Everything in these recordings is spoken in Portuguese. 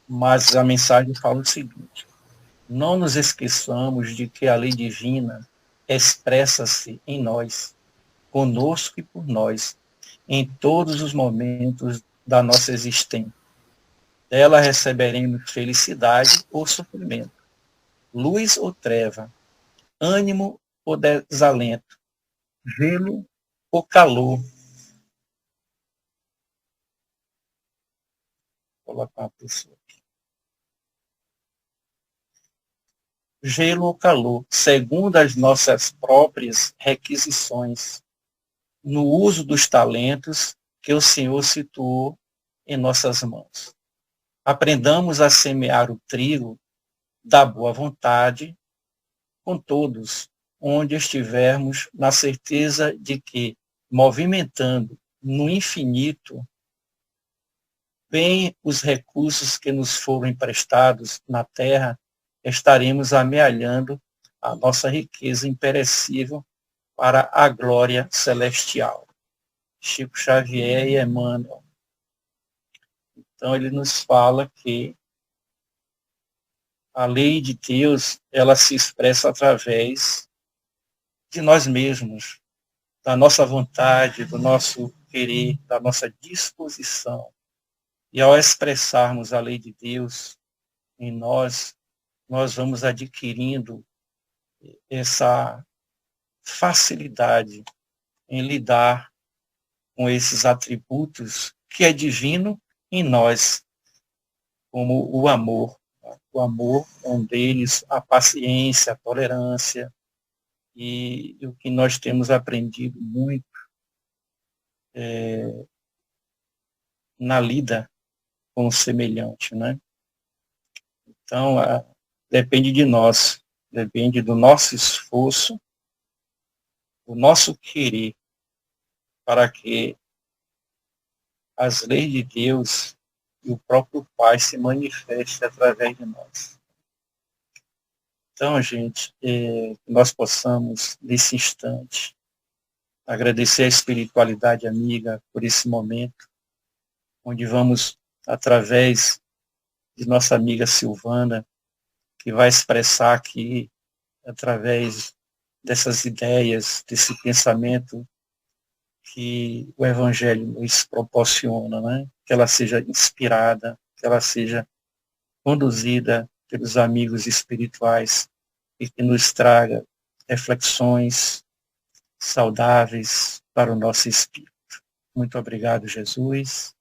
mas a mensagem fala o seguinte: não nos esqueçamos de que a lei divina expressa-se em nós, conosco e por nós, em todos os momentos da nossa existência. Dela receberemos felicidade ou sofrimento, luz ou treva, ânimo ou desalento, gelo ou calor. Vou colocar uma pessoa aqui. Gelo ou calor, segundo as nossas próprias requisições, no uso dos talentos que o Senhor situou em nossas mãos. Aprendamos a semear o trigo da boa vontade com todos, onde estivermos, na certeza de que, movimentando no infinito, bem os recursos que nos foram emprestados na terra, estaremos amealhando a nossa riqueza imperecível para a glória celestial. Chico Xavier e Emmanuel. Então, ele nos fala que a lei de Deus, ela se expressa através de nós mesmos, da nossa vontade, do nosso querer, da nossa disposição. E ao expressarmos a lei de Deus em nós, nós vamos adquirindo essa facilidade em lidar com esses atributos que é divino em nós, como o amor. O amor é um deles, a paciência, a tolerância, e o que nós temos aprendido muito na lida com o semelhante, né? Então, depende de nós, depende do nosso esforço, do nosso querer, para que as leis de Deus e o próprio Pai se manifestem através de nós. Então, gente, nós possamos, nesse instante, agradecer a espiritualidade amiga por esse momento, onde vamos, através de nossa amiga Silvana, que vai expressar aqui, através dessas ideias, desse pensamento que o Evangelho nos proporciona, né? Que ela seja inspirada, que ela seja conduzida pelos amigos espirituais e que nos traga reflexões saudáveis para o nosso espírito. Muito obrigado, Jesus.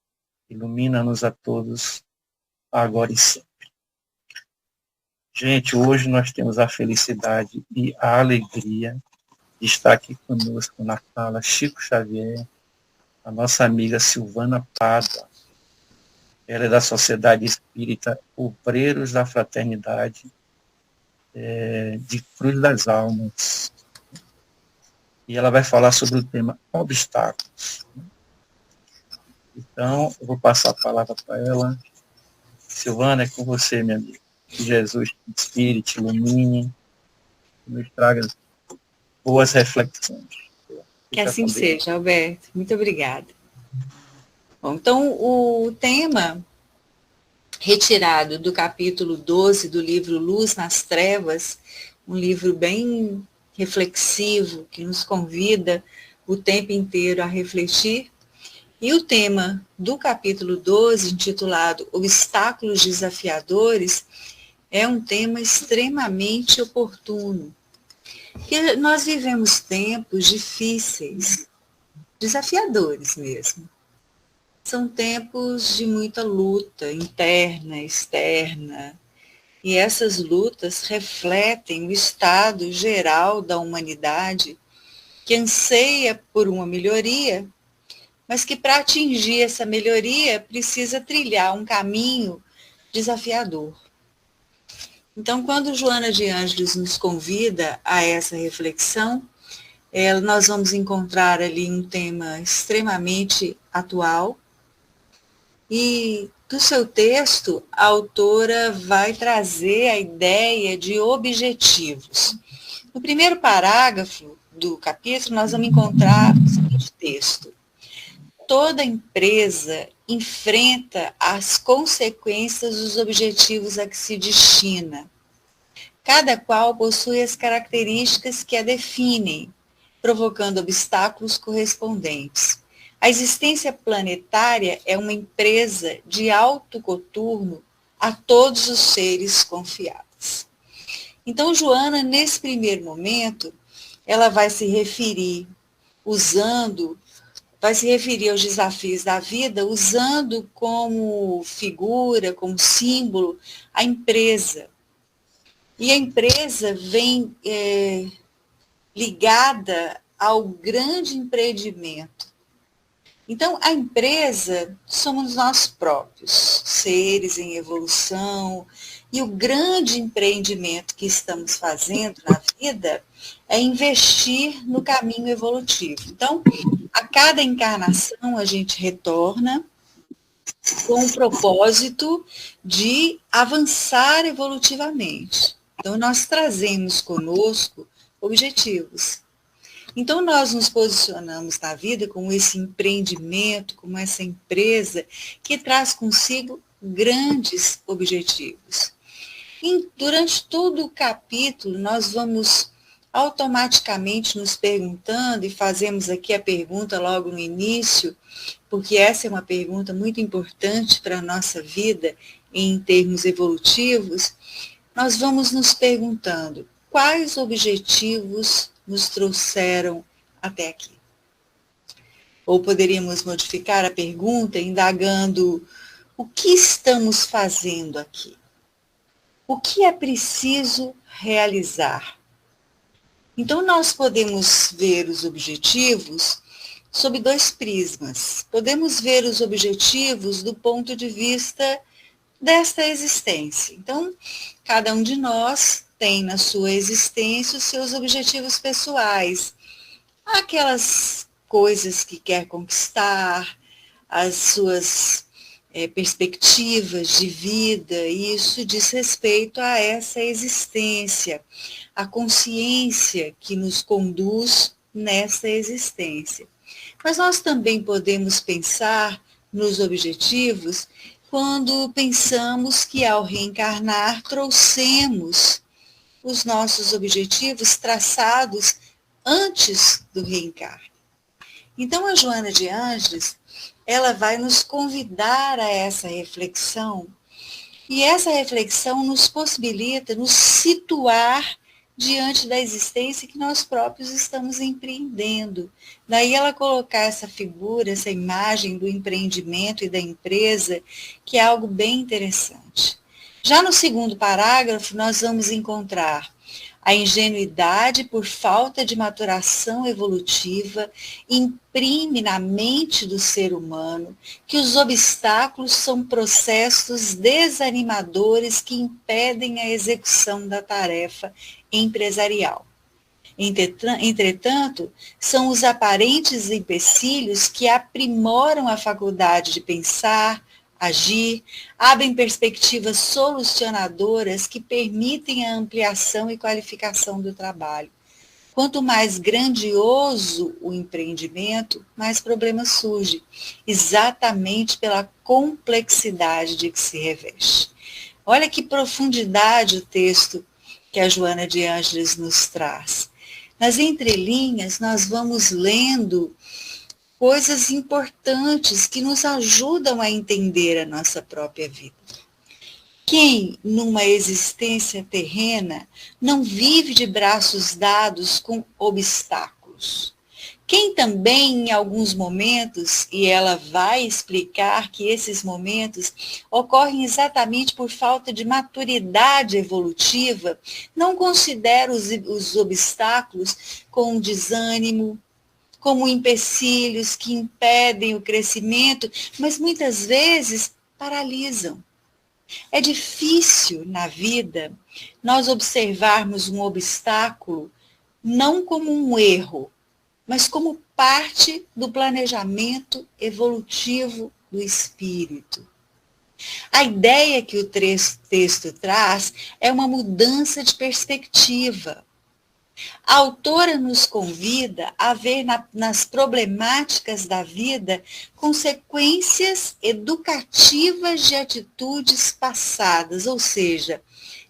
Ilumina-nos a todos, agora e sempre. Gente, hoje nós temos a felicidade e a alegria de estar aqui conosco na sala Chico Xavier, a nossa amiga Silvana Pádua. Ela é da Sociedade Espírita Obreiros da Fraternidade de Cruz das Almas. E ela vai falar sobre o tema obstáculos. Então, eu vou passar a palavra para ela. Silvana, é com você, minha amiga. Que Jesus te inspire, te ilumine, nos traga boas reflexões. Que assim seja, Alberto. Muito obrigada. Bom, então, o tema retirado do capítulo 12 do livro Luz nas Trevas, um livro bem reflexivo, que nos convida o tempo inteiro a refletir. E o tema do capítulo 12, intitulado Obstáculos Desafiadores, é um tema extremamente oportuno. Porque nós vivemos tempos difíceis, desafiadores mesmo. São tempos de muita luta interna, externa, e essas lutas refletem o estado geral da humanidade que anseia por uma melhoria, mas que para atingir essa melhoria precisa trilhar um caminho desafiador. Então, quando Joana de Ângeles nos convida a essa reflexão, nós vamos encontrar ali um tema extremamente atual, e do seu texto, a autora vai trazer a ideia de objetivos. No primeiro parágrafo do capítulo, nós vamos encontrar o seguinte texto: toda empresa enfrenta as consequências dos objetivos a que se destina. Cada qual possui as características que a definem, provocando obstáculos correspondentes. A existência planetária é uma empresa de alto coturno a todos os seres confiáveis. Então, Joana, nesse primeiro momento, ela vai se referir aos desafios da vida, usando como figura, como símbolo, a empresa. E a empresa vem ligada ao grande empreendimento. Então, a empresa somos nós próprios, seres em evolução, e o grande empreendimento que estamos fazendo na vida é investir no caminho evolutivo. Então, a cada encarnação a gente retorna com o propósito de avançar evolutivamente. Então, nós trazemos conosco objetivos. Então, nós nos posicionamos na vida como esse empreendimento, como essa empresa que traz consigo grandes objetivos. E durante todo o capítulo, nós vamos automaticamente nos perguntando, e fazemos aqui a pergunta logo no início, porque essa é uma pergunta muito importante para a nossa vida em termos evolutivos, nós vamos nos perguntando quais objetivos nos trouxeram até aqui. Ou poderíamos modificar a pergunta indagando o que estamos fazendo aqui? O que é preciso realizar? Então, nós podemos ver os objetivos sob dois prismas. Podemos ver os objetivos do ponto de vista desta existência. Então, cada um de nós tem na sua existência os seus objetivos pessoais, aquelas coisas que quer conquistar, as suas perspectivas de vida, e isso diz respeito a essa existência, a consciência que nos conduz nessa existência. Mas nós também podemos pensar nos objetivos quando pensamos que ao reencarnar trouxemos os nossos objetivos traçados antes do reencarne. Então a Joana de Ângeles, ela vai nos convidar a essa reflexão, e essa reflexão nos possibilita nos situar diante da existência que nós próprios estamos empreendendo. Daí ela colocar essa figura, essa imagem do empreendimento e da empresa, que é algo bem interessante. Já no segundo parágrafo, nós vamos encontrar a ingenuidade por falta de maturação evolutiva imprime na mente do ser humano que os obstáculos são processos desanimadores que impedem a execução da tarefa empresarial. Entretanto, são os aparentes empecilhos que aprimoram a faculdade de pensar, agir, abrem perspectivas solucionadoras que permitem a ampliação e qualificação do trabalho. Quanto mais grandioso o empreendimento, mais problemas surgem, exatamente pela complexidade de que se reveste. Olha que profundidade o texto que a Joana de Ângeles nos traz. Nas entrelinhas, nós vamos lendo coisas importantes que nos ajudam a entender a nossa própria vida. Quem, numa existência terrena, não vive de braços dados com obstáculos? Quem também, em alguns momentos, e ela vai explicar que esses momentos ocorrem exatamente por falta de maturidade evolutiva, não considera os obstáculos com desânimo, como empecilhos que impedem o crescimento, mas muitas vezes paralisam. É difícil na vida nós observarmos um obstáculo não como um erro, mas como parte do planejamento evolutivo do espírito. A ideia que o texto traz é uma mudança de perspectiva. A autora nos convida a ver nas problemáticas da vida consequências educativas de atitudes passadas, ou seja,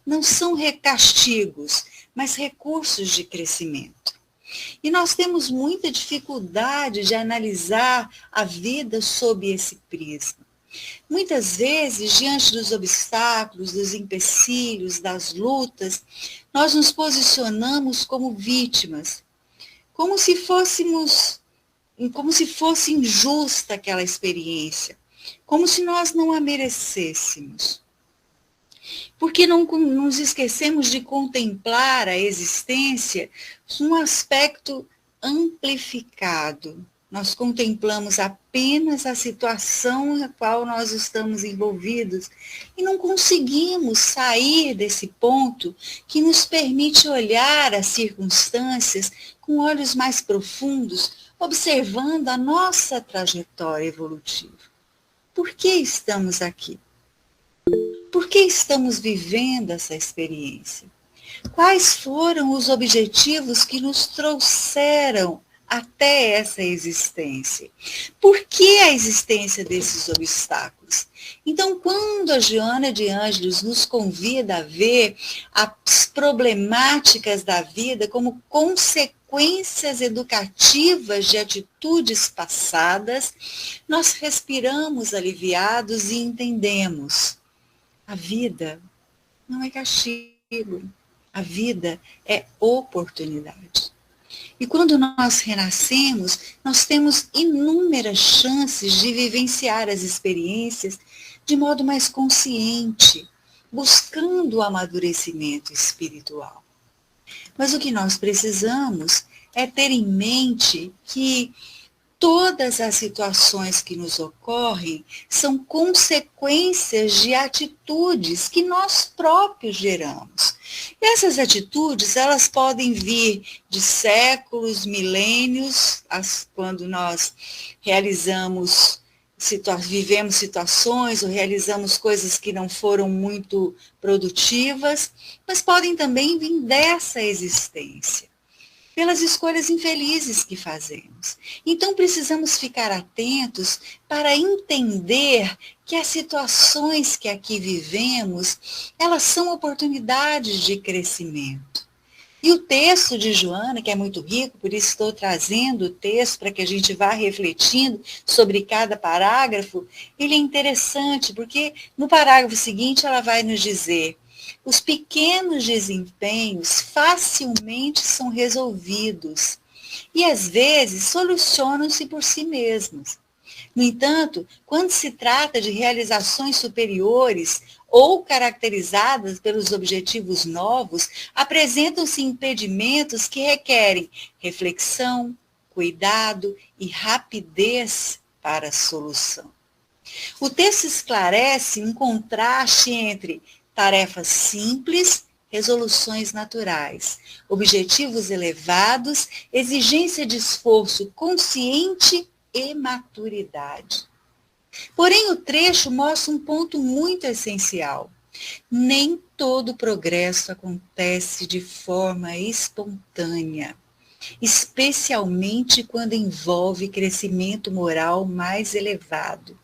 não são castigos, mas recursos de crescimento. E nós temos muita dificuldade de analisar a vida sob esse prisma. Muitas vezes, diante dos obstáculos, dos empecilhos, das lutas, nós nos posicionamos como vítimas, como se fosse injusta aquela experiência, como se nós não a merecêssemos. Porque não nos esquecemos de contemplar a existência num aspecto amplificado. Nós contemplamos apenas a situação na qual nós estamos envolvidos e não conseguimos sair desse ponto que nos permite olhar as circunstâncias com olhos mais profundos, observando a nossa trajetória evolutiva. Por que estamos aqui? Por que estamos vivendo essa experiência? Quais foram os objetivos que nos trouxeram até essa existência? Por que a existência desses obstáculos? Então, quando a Joana de Ângeles nos convida a ver as problemáticas da vida como consequências educativas de atitudes passadas, nós respiramos aliviados e entendemos: a vida não é castigo, a vida é oportunidade. E quando nós renascemos, nós temos inúmeras chances de vivenciar as experiências de modo mais consciente, buscando o amadurecimento espiritual. Mas o que nós precisamos é ter em mente que todas as situações que nos ocorrem são consequências de atitudes que nós próprios geramos. E essas atitudes, elas podem vir de séculos, milênios, quando nós vivemos situações ou realizamos coisas que não foram muito produtivas, mas podem também vir dessa existência, pelas escolhas infelizes que fazemos. Então, precisamos ficar atentos para entender que as situações que aqui vivemos, elas são oportunidades de crescimento. E o texto de Joana, que é muito rico, por isso estou trazendo o texto para que a gente vá refletindo sobre cada parágrafo, ele é interessante, porque no parágrafo seguinte ela vai nos dizer: os pequenos desempenhos facilmente são resolvidos e, às vezes, solucionam-se por si mesmos. No entanto, quando se trata de realizações superiores ou caracterizadas pelos objetivos novos, apresentam-se impedimentos que requerem reflexão, cuidado e rapidez para a solução. O texto esclarece um contraste entre tarefas simples, resoluções naturais, objetivos elevados, exigência de esforço consciente e maturidade. Porém, o trecho mostra um ponto muito essencial. Nem todo progresso acontece de forma espontânea, especialmente quando envolve crescimento moral mais elevado.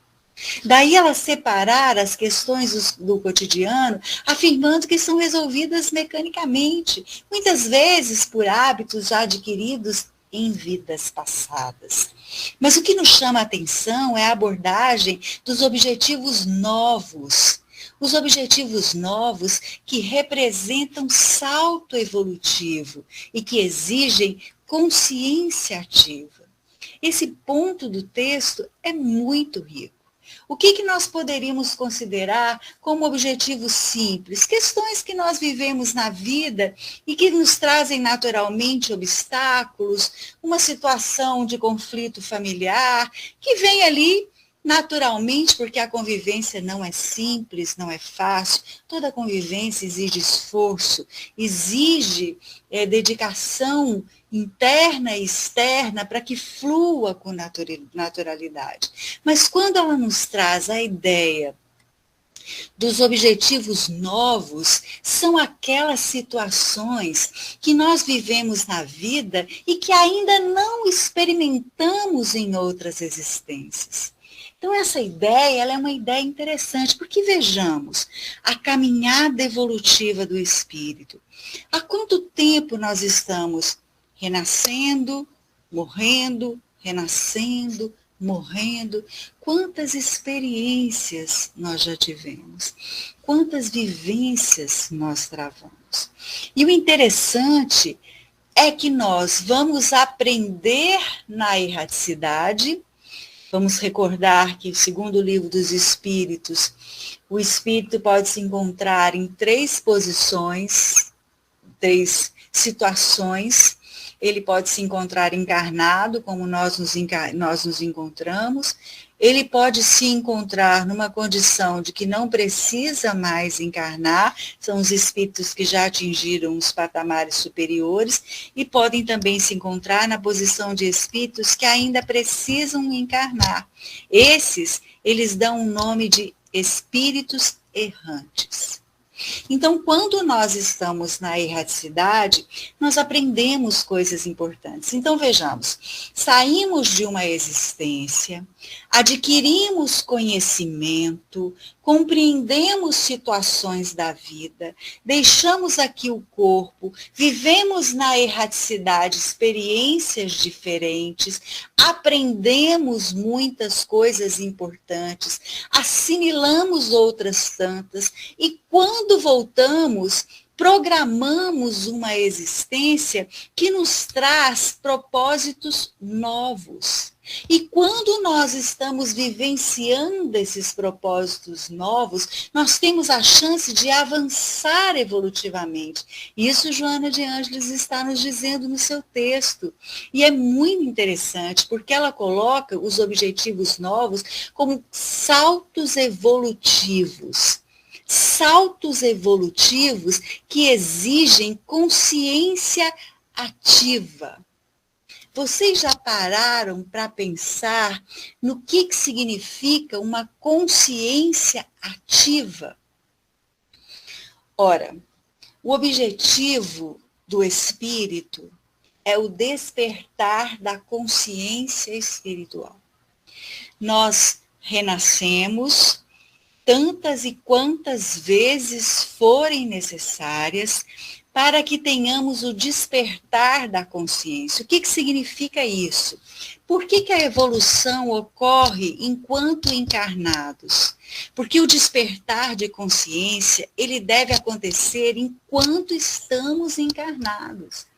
Daí ela separar as questões do cotidiano, afirmando que são resolvidas mecanicamente, muitas vezes por hábitos já adquiridos em vidas passadas. Mas o que nos chama a atenção é a abordagem dos objetivos novos. Os objetivos novos que representam salto evolutivo e que exigem consciência ativa. Esse ponto do texto é muito rico. O que nós poderíamos considerar como objetivos simples? Questões que nós vivemos na vida e que nos trazem naturalmente obstáculos, uma situação de conflito familiar, que vem ali naturalmente, porque a convivência não é simples, não é fácil. Toda convivência exige esforço, exige dedicação interna e externa para que flua com naturalidade. Mas quando ela nos traz a ideia dos objetivos novos são aquelas situações que nós vivemos na vida e que ainda não experimentamos em outras existências. Então, essa ideia, ela é uma ideia interessante, porque vejamos a caminhada evolutiva do espírito. Há quanto tempo nós estamos renascendo, morrendo, renascendo, morrendo? Quantas experiências nós já tivemos? Quantas vivências nós travamos? E o interessante é que nós vamos aprender na erraticidade. Vamos recordar que, segundo o Livro dos Espíritos, o espírito pode se encontrar em 3 posições, 3 situações. Ele pode se encontrar encarnado, como nós nos encontramos. Ele pode se encontrar numa condição de que não precisa mais encarnar, são os espíritos que já atingiram os patamares superiores, e podem também se encontrar na posição de espíritos que ainda precisam encarnar. Esses, eles dão o nome de espíritos errantes. Então, quando nós estamos na erraticidade, nós aprendemos coisas importantes. Então, vejamos, saímos de uma existência, adquirimos conhecimento, compreendemos situações da vida, deixamos aqui o corpo, vivemos na erraticidade experiências diferentes, aprendemos muitas coisas importantes, assimilamos outras tantas, e quando voltamos, programamos uma existência que nos traz propósitos novos. E quando nós estamos vivenciando esses propósitos novos, nós temos a chance de avançar evolutivamente. Isso Joana de Ângeles está nos dizendo no seu texto. E é muito interessante, porque ela coloca os objetivos novos como saltos evolutivos. Saltos evolutivos que exigem consciência ativa. Vocês já pararam para pensar no que significa uma consciência ativa? Ora, o objetivo do espírito é o despertar da consciência espiritual. Nós renascemos tantas e quantas vezes forem necessárias para que tenhamos o despertar da consciência. O que significa isso? Por que a evolução ocorre enquanto encarnados? Porque o despertar de consciência, ele deve acontecer enquanto estamos encarnados.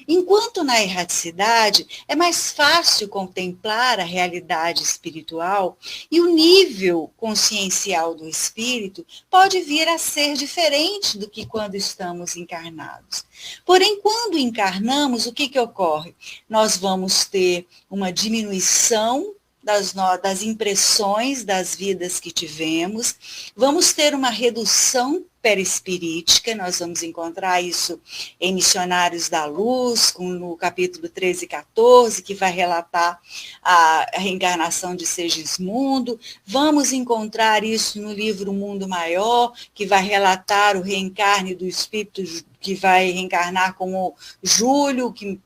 Enquanto na erraticidade é mais fácil contemplar a realidade espiritual e o nível consciencial do espírito pode vir a ser diferente do que quando estamos encarnados. Porém, quando encarnamos, o que ocorre? Nós vamos ter uma diminuição das impressões das vidas que tivemos, vamos ter uma redução perispirítica, nós vamos encontrar isso em Missionários da Luz, no capítulo 13 e 14, que vai relatar a reencarnação de Segismundo, vamos encontrar isso no livro Mundo Maior, que vai relatar o reencarne do espírito que vai reencarnar como Júlio, que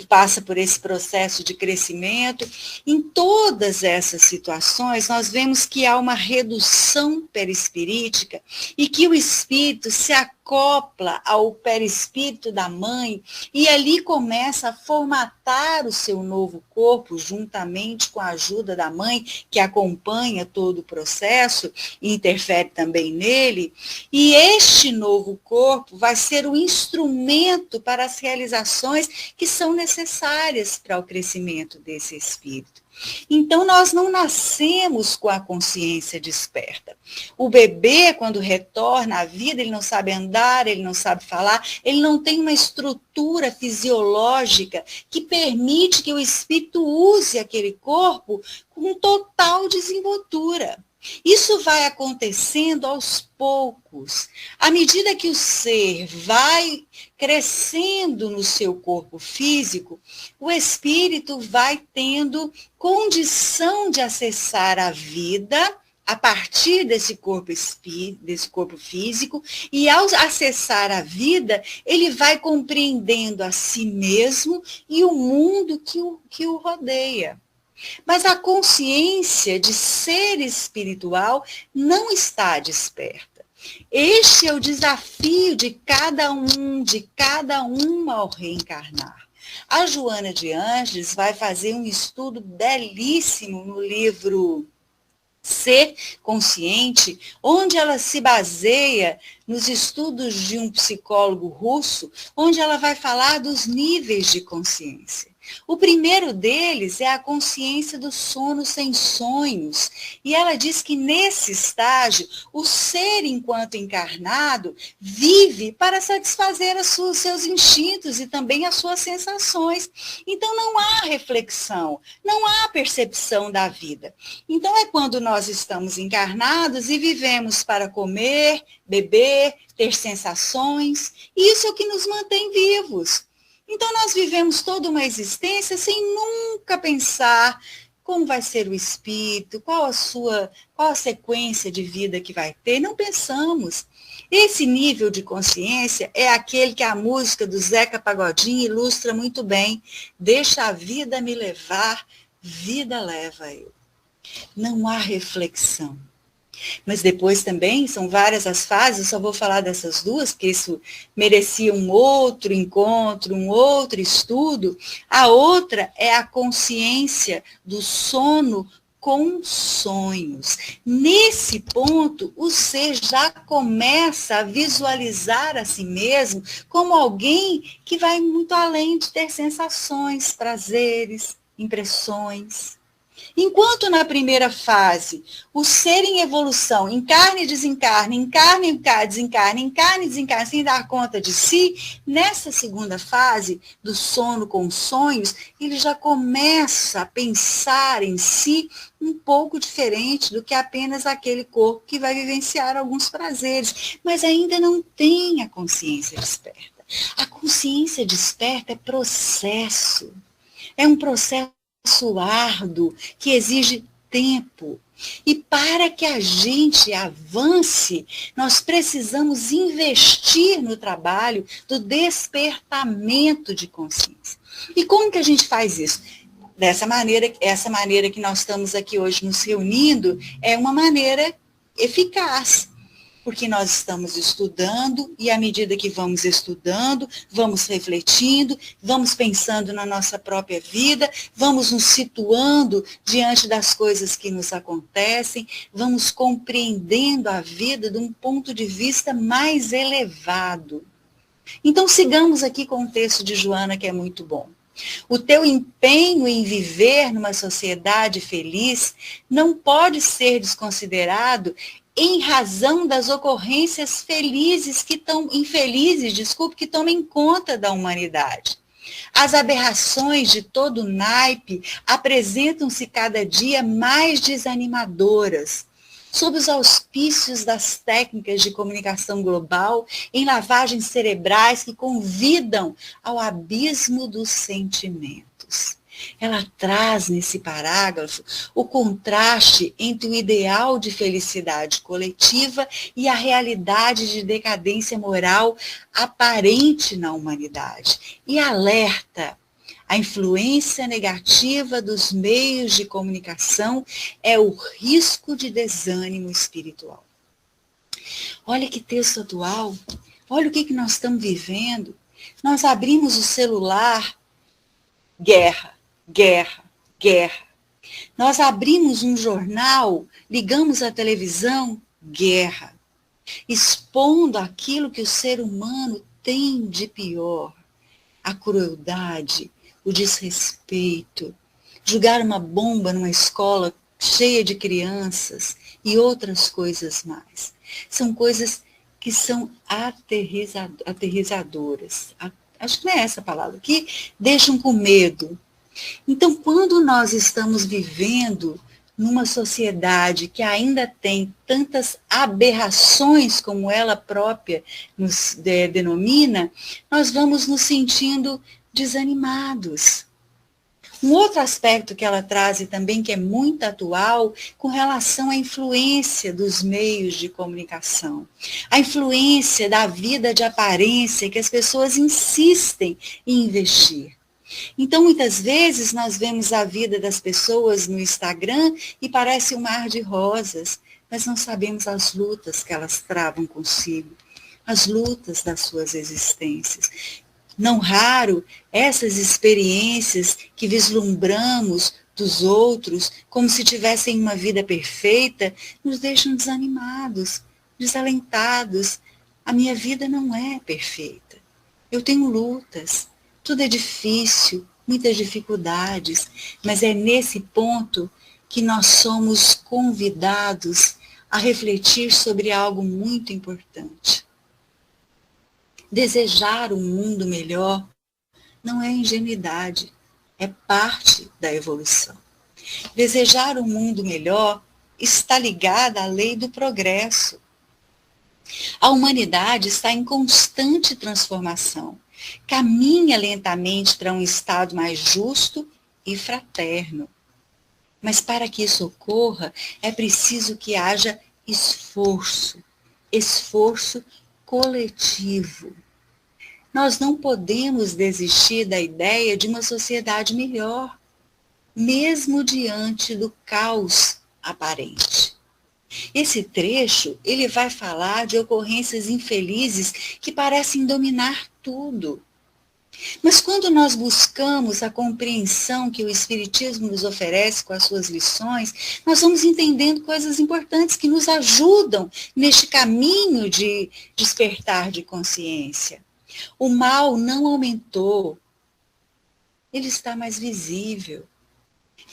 passa por esse processo de crescimento. Em todas essas situações, nós vemos que há uma redução perispirítica e que o espírito se acopla ao perispírito da mãe e ali começa a formatar o seu novo corpo, juntamente com a ajuda da mãe, que acompanha todo o processo e interfere também nele. E este novo corpo vai ser o instrumento para as realizações que são necessárias para o crescimento desse espírito. Então, nós não nascemos com a consciência desperta. O bebê, quando retorna à vida, ele não sabe andar, ele não sabe falar, ele não tem uma estrutura fisiológica que permite que o espírito use aquele corpo com total desenvoltura. Isso vai acontecendo aos poucos. À medida que o ser vai crescendo no seu corpo físico, o espírito vai tendo condição de acessar a vida a partir desse corpo físico, e ao acessar a vida, ele vai compreendendo a si mesmo e o mundo que o rodeia. Mas a consciência de ser espiritual não está desperta. Este é o desafio de cada uma ao reencarnar. A Joana de Ângeles vai fazer um estudo belíssimo no livro Ser Consciente, onde ela se baseia nos estudos de um psicólogo russo, onde ela vai falar dos níveis de consciência. O primeiro deles é a consciência do sono sem sonhos. E ela diz que nesse estágio, o ser enquanto encarnado vive para satisfazer os seus instintos e também as suas sensações. Então não há reflexão, não há percepção da vida. Então é quando nós estamos encarnados e vivemos para comer, beber, ter sensações. E isso é o que nos mantém vivos. Então, nós vivemos toda uma existência sem nunca pensar como vai ser o espírito, qual a sequência de vida que vai ter. Não pensamos. Esse nível de consciência é aquele que a música do Zeca Pagodinho ilustra muito bem. Deixa a vida me levar, vida leva eu. Não há reflexão. Mas depois também, são várias as fases, eu só vou falar dessas duas, porque isso merecia um outro encontro, um outro estudo. A outra é a consciência do sono com sonhos. Nesse ponto, o ser já começa a visualizar a si mesmo como alguém que vai muito além de ter sensações, prazeres, impressões. Enquanto na primeira fase, o ser em evolução, encarna e desencarna, encarna e desencarna, sem dar conta de si, nessa segunda fase do sono com sonhos, ele já começa a pensar em si um pouco diferente do que apenas aquele corpo que vai vivenciar alguns prazeres, mas ainda não tem a consciência desperta. A consciência desperta é processo, é um processo árduo, que exige tempo. E para que a gente avance, nós precisamos investir no trabalho do despertamento de consciência. E como que a gente faz isso? Essa maneira que nós estamos aqui hoje nos reunindo é uma maneira eficaz. Porque nós estamos estudando e à medida que vamos estudando, vamos refletindo, vamos pensando na nossa própria vida, vamos nos situando diante das coisas que nos acontecem, vamos compreendendo a vida de um ponto de vista mais elevado. Então sigamos aqui com o texto de Joana, que é muito bom. O teu empenho em viver numa sociedade feliz não pode ser desconsiderado em razão das ocorrências infelizes, que tomem conta da humanidade. As aberrações de todo naipe apresentam-se cada dia mais desanimadoras, sob os auspícios das técnicas de comunicação global, em lavagens cerebrais que convidam ao abismo dos sentimentos. Ela traz nesse parágrafo o contraste entre o ideal de felicidade coletiva e a realidade de decadência moral aparente na humanidade. E alerta: a influência negativa dos meios de comunicação é o risco de desânimo espiritual. Olha que texto atual, olha o que nós estamos vivendo. Nós abrimos o celular, guerra. Guerra, guerra. Nós abrimos um jornal, ligamos a televisão, guerra. Expondo aquilo que o ser humano tem de pior. A crueldade, o desrespeito, jogar uma bomba numa escola cheia de crianças e outras coisas mais. São coisas que são aterrizadoras. Acho que não é essa a palavra. Que deixam com medo. Então, quando nós estamos vivendo numa sociedade que ainda tem tantas aberrações como ela própria nos denomina, nós vamos nos sentindo desanimados. Um outro aspecto que ela traz e também que é muito atual com relação à influência dos meios de comunicação, a influência da vida de aparência que as pessoas insistem em investir. Então, muitas vezes, nós vemos a vida das pessoas no Instagram e parece um mar de rosas, mas não sabemos as lutas que elas travam consigo, as lutas das suas existências. Não raro, essas experiências que vislumbramos dos outros, como se tivessem uma vida perfeita, nos deixam desanimados, desalentados. A minha vida não é perfeita. Eu tenho lutas, tudo é difícil, muitas dificuldades, mas é nesse ponto que nós somos convidados a refletir sobre algo muito importante. Desejar um mundo melhor não é ingenuidade, é parte da evolução. Desejar um mundo melhor está ligada à lei do progresso. A humanidade está em constante transformação, caminha lentamente para um estado mais justo e fraterno. Mas para que isso ocorra, é preciso que haja esforço coletivo. Nós não podemos desistir da ideia de uma sociedade melhor, mesmo diante do caos aparente. Esse trecho, ele vai falar de ocorrências infelizes que parecem dominar tudo. Mas quando nós buscamos a compreensão que o Espiritismo nos oferece com as suas lições, nós vamos entendendo coisas importantes que nos ajudam neste caminho de despertar de consciência. O mal não aumentou, ele está mais visível.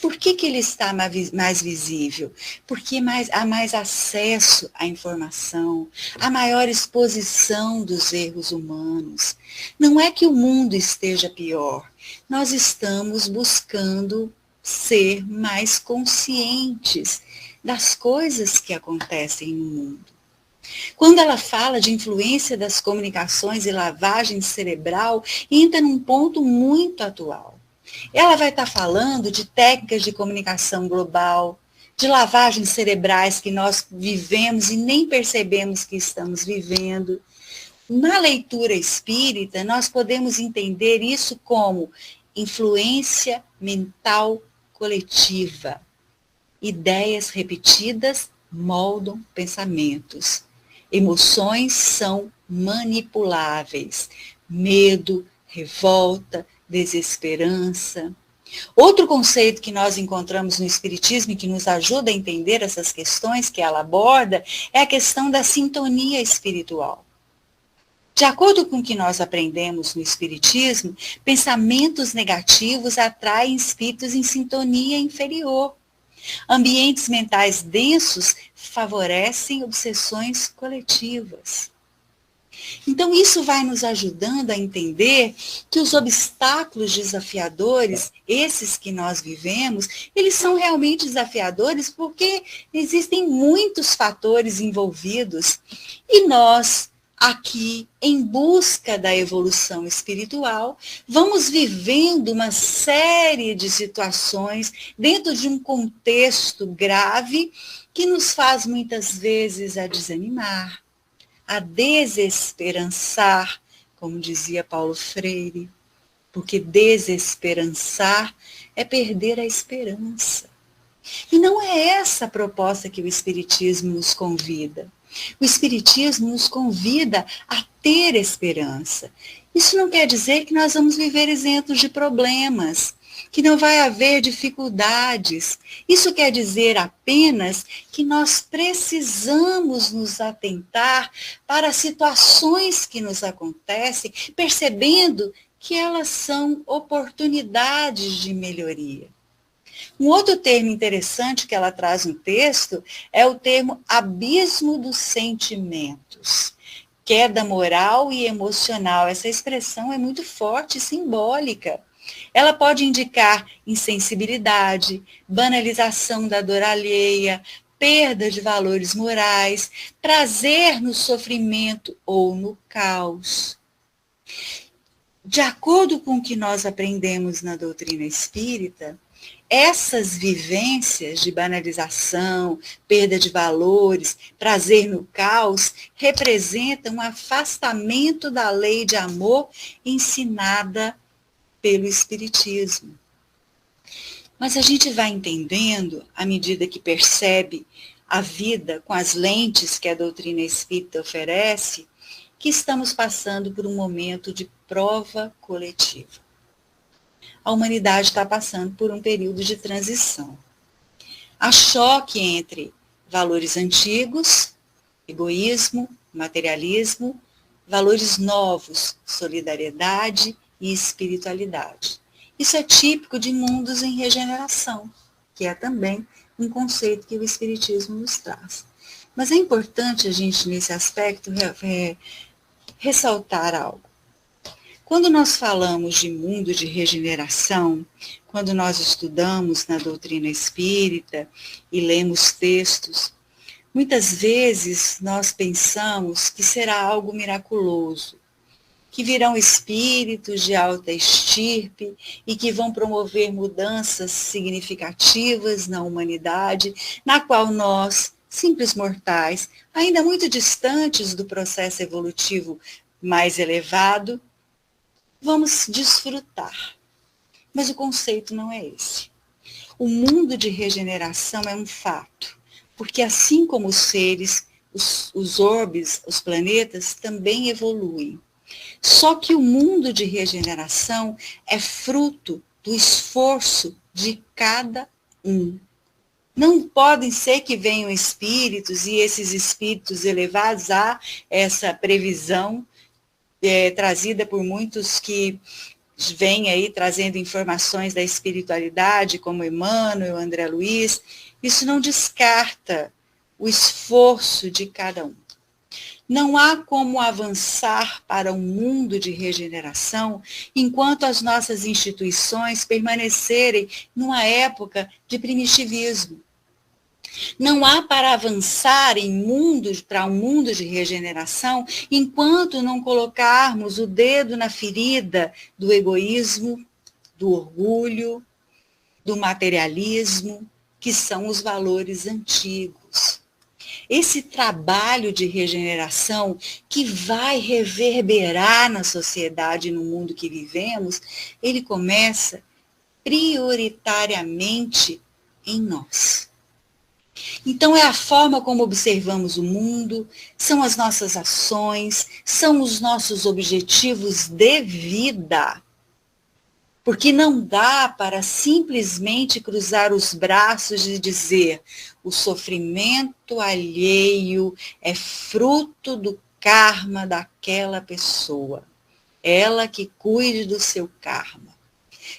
Por que ele está mais visível? Porque há mais acesso à informação, há maior exposição dos erros humanos. Não é que o mundo esteja pior, nós estamos buscando ser mais conscientes das coisas que acontecem no mundo. Quando ela fala de influência das comunicações e lavagem cerebral, entra num ponto muito atual. Ela vai estar falando de técnicas de comunicação global, de lavagens cerebrais que nós vivemos e nem percebemos que estamos vivendo. Na leitura espírita, nós podemos entender isso como influência mental coletiva. Ideias repetidas moldam pensamentos. Emoções são manipuláveis. Medo, revolta, desesperança. Outro conceito que nós encontramos no Espiritismo e que nos ajuda a entender essas questões que ela aborda é a questão da sintonia espiritual. De acordo com o que nós aprendemos no Espiritismo, pensamentos negativos atraem espíritos em sintonia inferior. Ambientes mentais densos favorecem obsessões coletivas. Então, isso vai nos ajudando a entender que os obstáculos desafiadores, esses que nós vivemos, eles são realmente desafiadores porque existem muitos fatores envolvidos e nós, aqui, em busca da evolução espiritual, vamos vivendo uma série de situações dentro de um contexto grave que nos faz muitas vezes a desanimar, a desesperançar, como dizia Paulo Freire, porque desesperançar é perder a esperança. E não é essa a proposta que o Espiritismo nos convida. O Espiritismo nos convida a ter esperança. Isso não quer dizer que nós vamos viver isentos de problemas, que não vai haver dificuldades. Isso quer dizer apenas que nós precisamos nos atentar para as situações que nos acontecem, percebendo que elas são oportunidades de melhoria. Um outro termo interessante que ela traz no texto é o termo abismo dos sentimentos, queda moral e emocional. Essa expressão é muito forte e simbólica. Ela pode indicar insensibilidade, banalização da dor alheia, perda de valores morais, prazer no sofrimento ou no caos. de acordo com o que nós aprendemos na doutrina espírita, essas vivências de banalização, perda de valores, prazer no caos, representam um afastamento da lei de amor ensinada pelo Espiritismo. Mas a gente vai entendendo, à medida que percebe a vida com as lentes que a doutrina espírita oferece, que estamos passando por um momento de prova coletiva. A humanidade está passando por um período de transição. Há choque entre valores antigos, egoísmo, materialismo, valores novos, solidariedade e espiritualidade. Isso é típico de mundos em regeneração, que é também um conceito que o Espiritismo nos traz. Mas é importante a gente, nesse aspecto, ressaltar algo. Quando nós falamos de mundo de regeneração, quando nós estudamos na doutrina espírita e lemos textos, muitas vezes nós pensamos que será algo miraculoso, que virão espíritos de alta estirpe e que vão promover mudanças significativas na humanidade, na qual nós, simples mortais, ainda muito distantes do processo evolutivo mais elevado, vamos desfrutar. Mas o conceito não é esse. O mundo de regeneração é um fato, porque assim como os seres, os orbes, os planetas também evoluem. Só que o mundo de regeneração é fruto do esforço de cada um. Não podem ser que venham espíritos e esses espíritos elevados a essa previsão trazida por muitos que vêm aí trazendo informações da espiritualidade, como Emmanuel, André Luiz. Isso não descarta o esforço de cada um. Não há como avançar para um mundo de regeneração enquanto as nossas instituições permanecerem numa época de primitivismo. Não há para avançar para um mundo de regeneração enquanto não colocarmos o dedo na ferida do egoísmo, do orgulho, do materialismo, que são os valores antigos. Esse trabalho de regeneração que vai reverberar na sociedade, no mundo que vivemos, ele começa prioritariamente em nós. Então, é a forma como observamos o mundo, são as nossas ações, são os nossos objetivos de vida. Porque não dá para simplesmente cruzar os braços e dizer o sofrimento alheio é fruto do karma daquela pessoa. Ela que cuide do seu karma.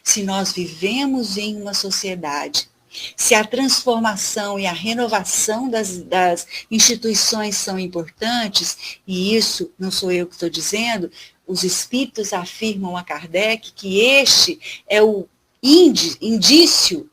Se nós vivemos em uma sociedade, se a transformação e a renovação das instituições são importantes, e isso não sou eu que estou dizendo, os espíritos afirmam a Kardec que este é o indício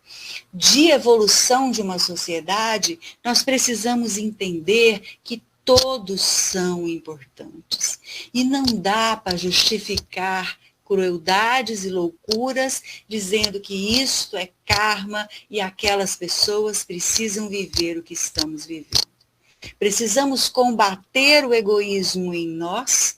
de evolução de uma sociedade, nós precisamos entender que todos são importantes. E não dá para justificar crueldades e loucuras, dizendo que isto é karma e aquelas pessoas precisam viver o que estamos vivendo. Precisamos combater o egoísmo em nós,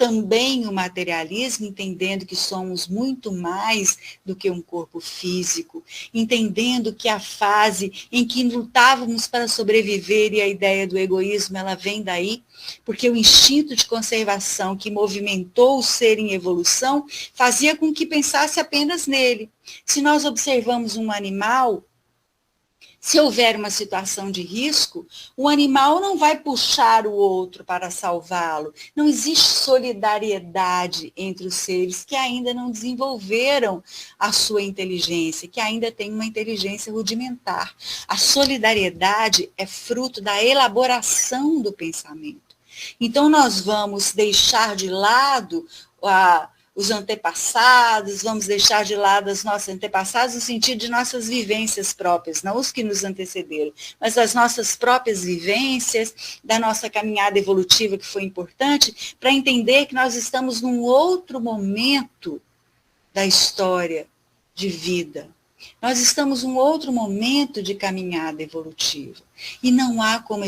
também o materialismo, entendendo que somos muito mais do que um corpo físico, entendendo que a fase em que lutávamos para sobreviver e a ideia do egoísmo, ela vem daí, porque o instinto de conservação que movimentou o ser em evolução fazia com que pensasse apenas nele. Se nós observamos um animal, se houver uma situação de risco, o animal não vai puxar o outro para salvá-lo. Não existe solidariedade entre os seres que ainda não desenvolveram a sua inteligência, que ainda têm uma inteligência rudimentar. A solidariedade é fruto da elaboração do pensamento. Então, nós vamos deixar de lado os antepassados, vamos deixar de lado os nossos antepassados no sentido de nossas vivências próprias, não os que nos antecederam, mas as nossas próprias vivências, da nossa caminhada evolutiva que foi importante, para entender que nós estamos num outro momento da história de vida. Nós estamos num outro momento de caminhada evolutiva. E não há como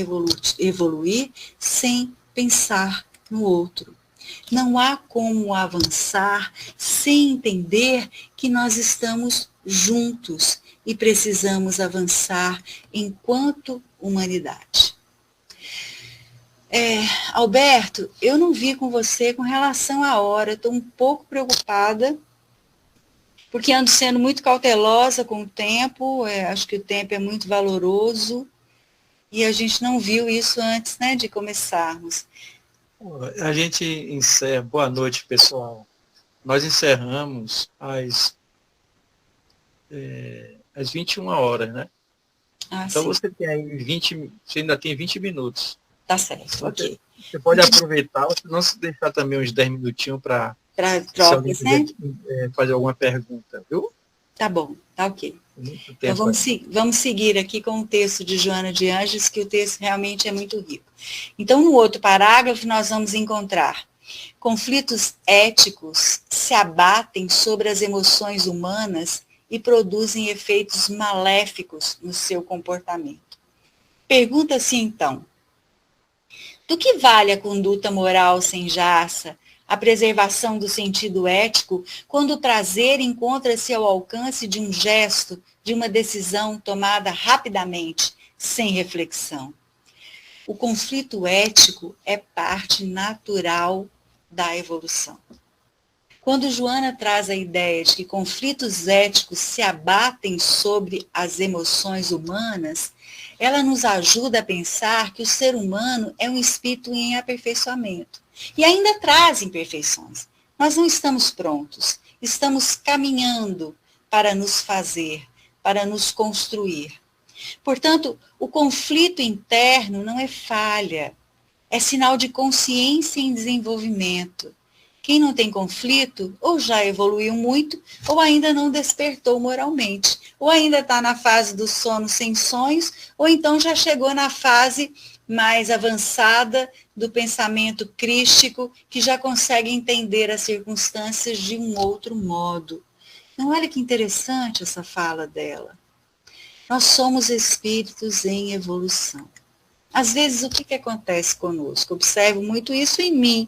evoluir sem pensar no outro. Não há como avançar sem entender que nós estamos juntos e precisamos avançar enquanto humanidade. Alberto, eu não vi com você com relação à hora, estou um pouco preocupada, porque ando sendo muito cautelosa com o tempo, acho que o tempo é muito valoroso, e a gente não viu isso antes, né, de começarmos. A gente encerra, boa noite, pessoal. Nós encerramos às 21 horas, né? Então sim. Você ainda tem 20 minutos. Tá certo, ok. Você pode aproveitar, se não se deixar também uns 10 minutinhos para trocas, né? Fazer alguma pergunta, viu? Tá bom, tá ok. Então vamos seguir aqui com o texto de Joana de Ângeles, que o texto realmente é muito rico. Então, no outro parágrafo, nós vamos encontrar: conflitos éticos se abatem sobre as emoções humanas e produzem efeitos maléficos no seu comportamento. Pergunta-se então: do que vale a conduta moral sem jaça, a preservação do sentido ético, quando o prazer encontra-se ao alcance de um gesto, de uma decisão tomada rapidamente, sem reflexão? O conflito ético é parte natural da evolução. Quando Joana traz a ideia de que conflitos éticos se abatem sobre as emoções humanas, ela nos ajuda a pensar que o ser humano é um espírito em aperfeiçoamento. E ainda traz imperfeições. Nós não estamos prontos, estamos caminhando para nos fazer, para nos construir. Portanto, o conflito interno não é falha, é sinal de consciência em desenvolvimento. Quem não tem conflito, ou já evoluiu muito, ou ainda não despertou moralmente, ou ainda está na fase do sono sem sonhos, ou então já chegou na fase mais avançada do pensamento crístico, que já consegue entender as circunstâncias de um outro modo. Então, olha que interessante essa fala dela. Nós somos espíritos em evolução. Às vezes, o que acontece conosco? Observo muito isso em mim.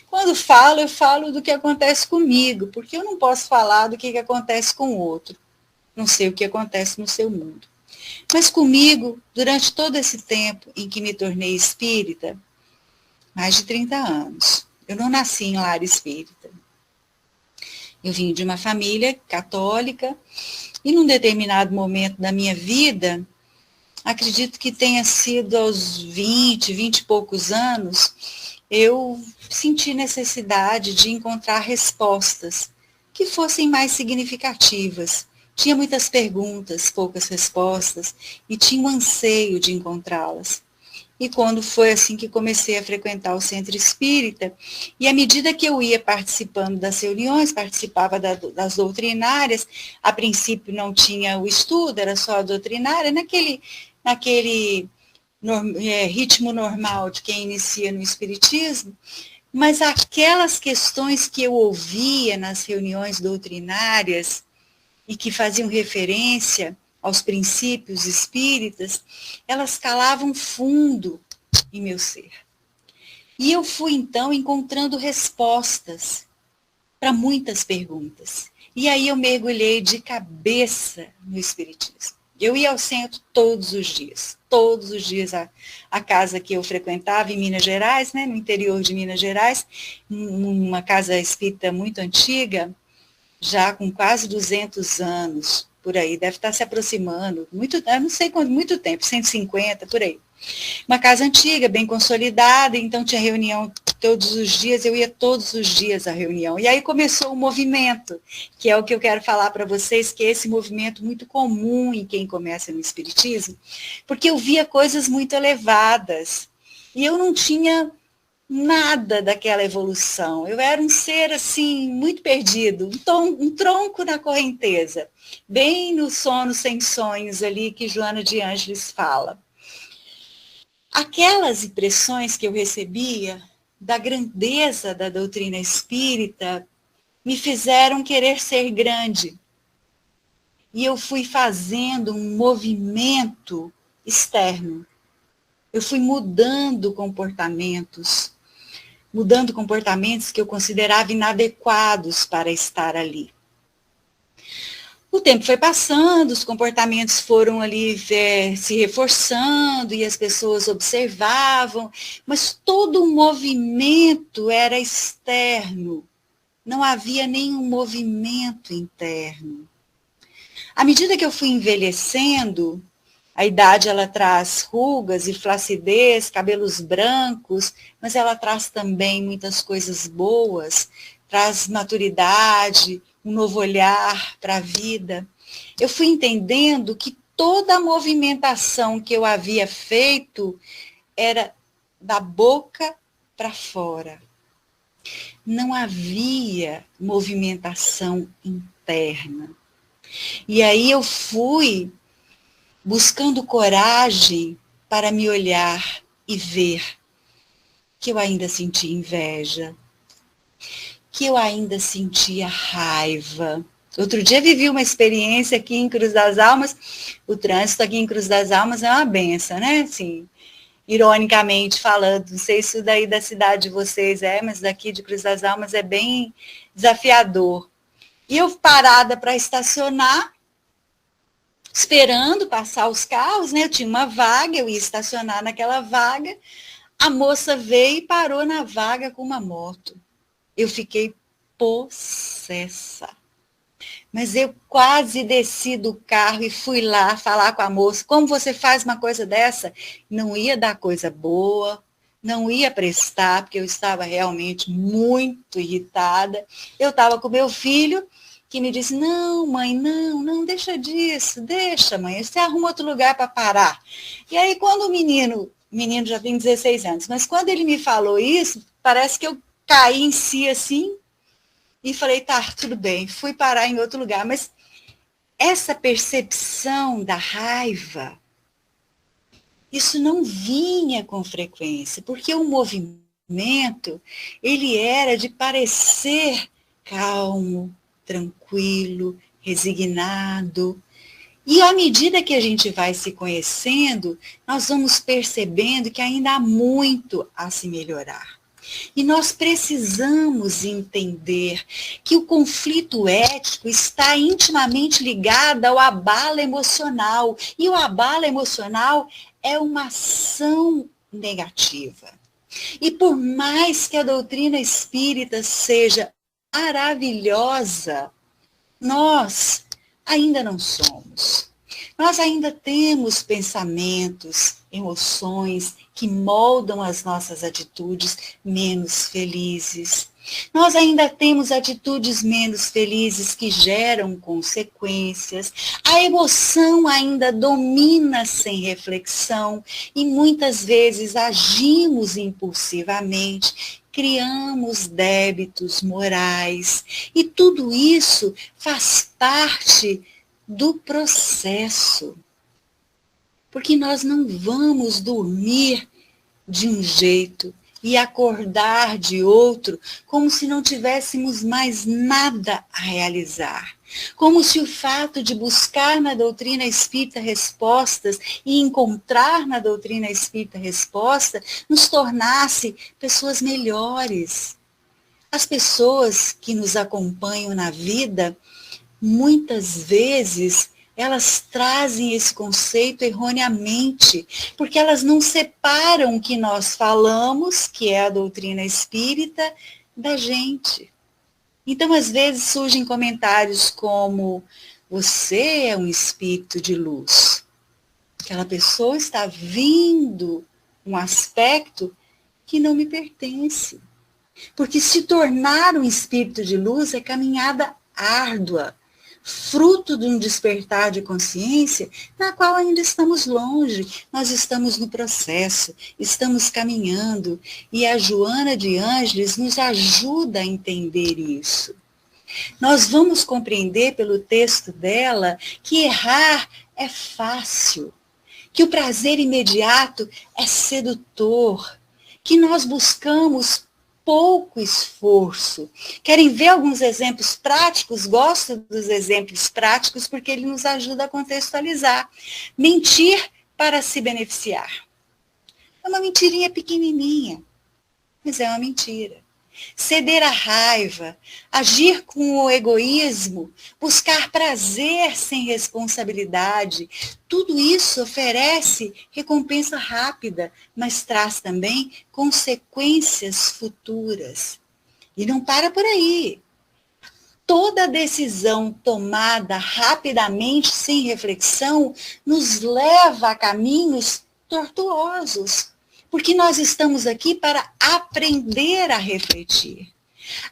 Quando falo, eu falo do que acontece comigo, porque eu não posso falar do que acontece com o outro. Não sei o que acontece no seu mundo. Mas comigo, durante todo esse tempo em que me tornei espírita, mais de 30 anos, eu não nasci em lar espírita. Eu vim de uma família católica e num determinado momento da minha vida, acredito que tenha sido aos 20 e poucos anos, eu senti necessidade de encontrar respostas que fossem mais significativas. Tinha muitas perguntas, poucas respostas, e tinha um anseio de encontrá-las. E quando foi assim que comecei a frequentar o centro espírita, e à medida que eu ia participando das reuniões, participava das doutrinárias, a princípio não tinha o estudo, era só a doutrinária, naquele ritmo normal de quem inicia no espiritismo, mas aquelas questões que eu ouvia nas reuniões doutrinárias e que faziam referência aos princípios espíritas, elas calavam fundo em meu ser. E eu fui, então, encontrando respostas para muitas perguntas. E aí eu mergulhei de cabeça no espiritismo. Eu ia ao centro todos os dias a casa que eu frequentava em Minas Gerais, né, no interior de Minas Gerais, uma casa espírita muito antiga, já com quase 200 anos, por aí, deve estar se aproximando, eu não sei quanto, muito tempo, 150, por aí. Uma casa antiga, bem consolidada, então tinha reunião todos os dias, eu ia todos os dias à reunião. E aí começou o movimento, que é o que eu quero falar para vocês, que é esse movimento muito comum em quem começa no espiritismo, porque eu via coisas muito elevadas, e eu não tinha nada daquela evolução. Eu era um ser, assim, muito perdido, um tronco na correnteza, bem no sono sem sonhos ali que Joana de Ângeles fala. Aquelas impressões que eu recebia da grandeza da doutrina espírita me fizeram querer ser grande. E eu fui fazendo um movimento externo. Eu fui mudando comportamentos que eu considerava inadequados para estar ali. O tempo foi passando, os comportamentos foram ali se reforçando e as pessoas observavam, mas todo o movimento era externo, não havia nenhum movimento interno. À medida que eu fui envelhecendo, a idade ela traz rugas e flacidez, cabelos brancos, mas ela traz também muitas coisas boas, traz maturidade, um novo olhar para a vida. Eu fui entendendo que toda a movimentação que eu havia feito era da boca para fora. Não havia movimentação interna. E aí eu fui buscando coragem para me olhar e ver que eu ainda sentia inveja, que eu ainda sentia raiva. Outro dia vivi uma experiência aqui em Cruz das Almas, o trânsito aqui em Cruz das Almas é uma benção, né? Assim, ironicamente falando, não sei se daí da cidade de vocês mas daqui de Cruz das Almas é bem desafiador. E eu parada para estacionar, esperando passar os carros, né? Eu tinha uma vaga, eu ia estacionar naquela vaga. A moça veio e parou na vaga com uma moto. Eu fiquei possessa. Mas eu quase desci do carro e fui lá falar com a moça. Como você faz uma coisa dessa? Não ia dar coisa boa, não ia prestar, porque eu estava realmente muito irritada. Eu estava com meu filho, que me disse, não, mãe, não, deixa disso, deixa, mãe, você arruma outro lugar para parar. E aí, quando o menino já tem 16 anos, mas quando ele me falou isso, parece que eu caí em si assim, e falei, tá, tudo bem, fui parar em outro lugar. Mas essa percepção da raiva, isso não vinha com frequência, porque o movimento, ele era de parecer calmo, tranquilo, resignado. E à medida que a gente vai se conhecendo, nós vamos percebendo que ainda há muito a se melhorar. E nós precisamos entender que o conflito ético está intimamente ligado ao abalo emocional. E o abalo emocional é uma ação negativa. E por mais que a doutrina espírita seja maravilhosa, nós ainda não somos. Nós ainda temos pensamentos, emoções que moldam as nossas atitudes menos felizes. Nós ainda temos atitudes menos felizes que geram consequências. A emoção ainda domina sem reflexão e muitas vezes agimos impulsivamente, criamos débitos morais e tudo isso faz parte do processo. Porque nós não vamos dormir de um jeito e acordar de outro, como se não tivéssemos mais nada a realizar. Como se o fato de buscar na doutrina espírita respostas e encontrar na doutrina espírita resposta nos tornasse pessoas melhores. As pessoas que nos acompanham na vida, muitas vezes, elas trazem esse conceito erroneamente, porque elas não separam o que nós falamos, que é a doutrina espírita, da gente. Então, às vezes, surgem comentários como, você é um espírito de luz. Aquela pessoa está vindo um aspecto que não me pertence. Porque se tornar um espírito de luz é caminhada árdua. fruto de um despertar de consciência, na qual ainda estamos longe, nós estamos no processo, estamos caminhando, e a Joana de Ângeles nos ajuda a entender isso. Nós vamos compreender pelo texto dela que errar é fácil, que o prazer imediato é sedutor, que nós buscamos pouco esforço. Querem ver alguns exemplos práticos? Gosto dos exemplos práticos porque ele nos ajuda a contextualizar. Mentir para se beneficiar. É uma mentirinha pequenininha, mas é uma mentira. Ceder à raiva, agir com o egoísmo, buscar prazer sem responsabilidade, tudo isso oferece recompensa rápida, mas traz também consequências futuras. E não para por aí. Toda decisão tomada rapidamente, sem reflexão, nos leva a caminhos tortuosos. Porque nós estamos aqui para aprender a refletir.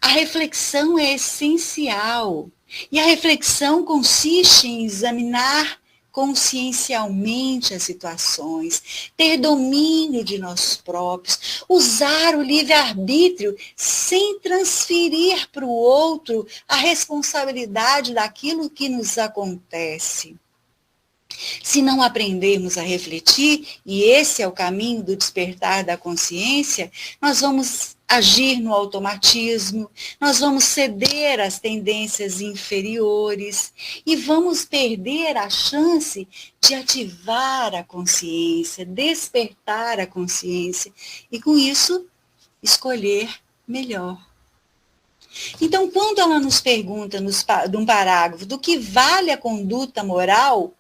A reflexão é essencial. E a reflexão consiste em examinar consciencialmente as situações, ter domínio de nós próprios, usar o livre-arbítrio sem transferir para o outro a responsabilidade daquilo que nos acontece. Se não aprendermos a refletir, e esse é o caminho do despertar da consciência, nós vamos agir no automatismo, nós vamos ceder às tendências inferiores e vamos perder a chance de ativar a consciência, despertar a consciência e, com isso, escolher melhor. Então, quando ela nos pergunta, num parágrafo, do que vale a conduta moral,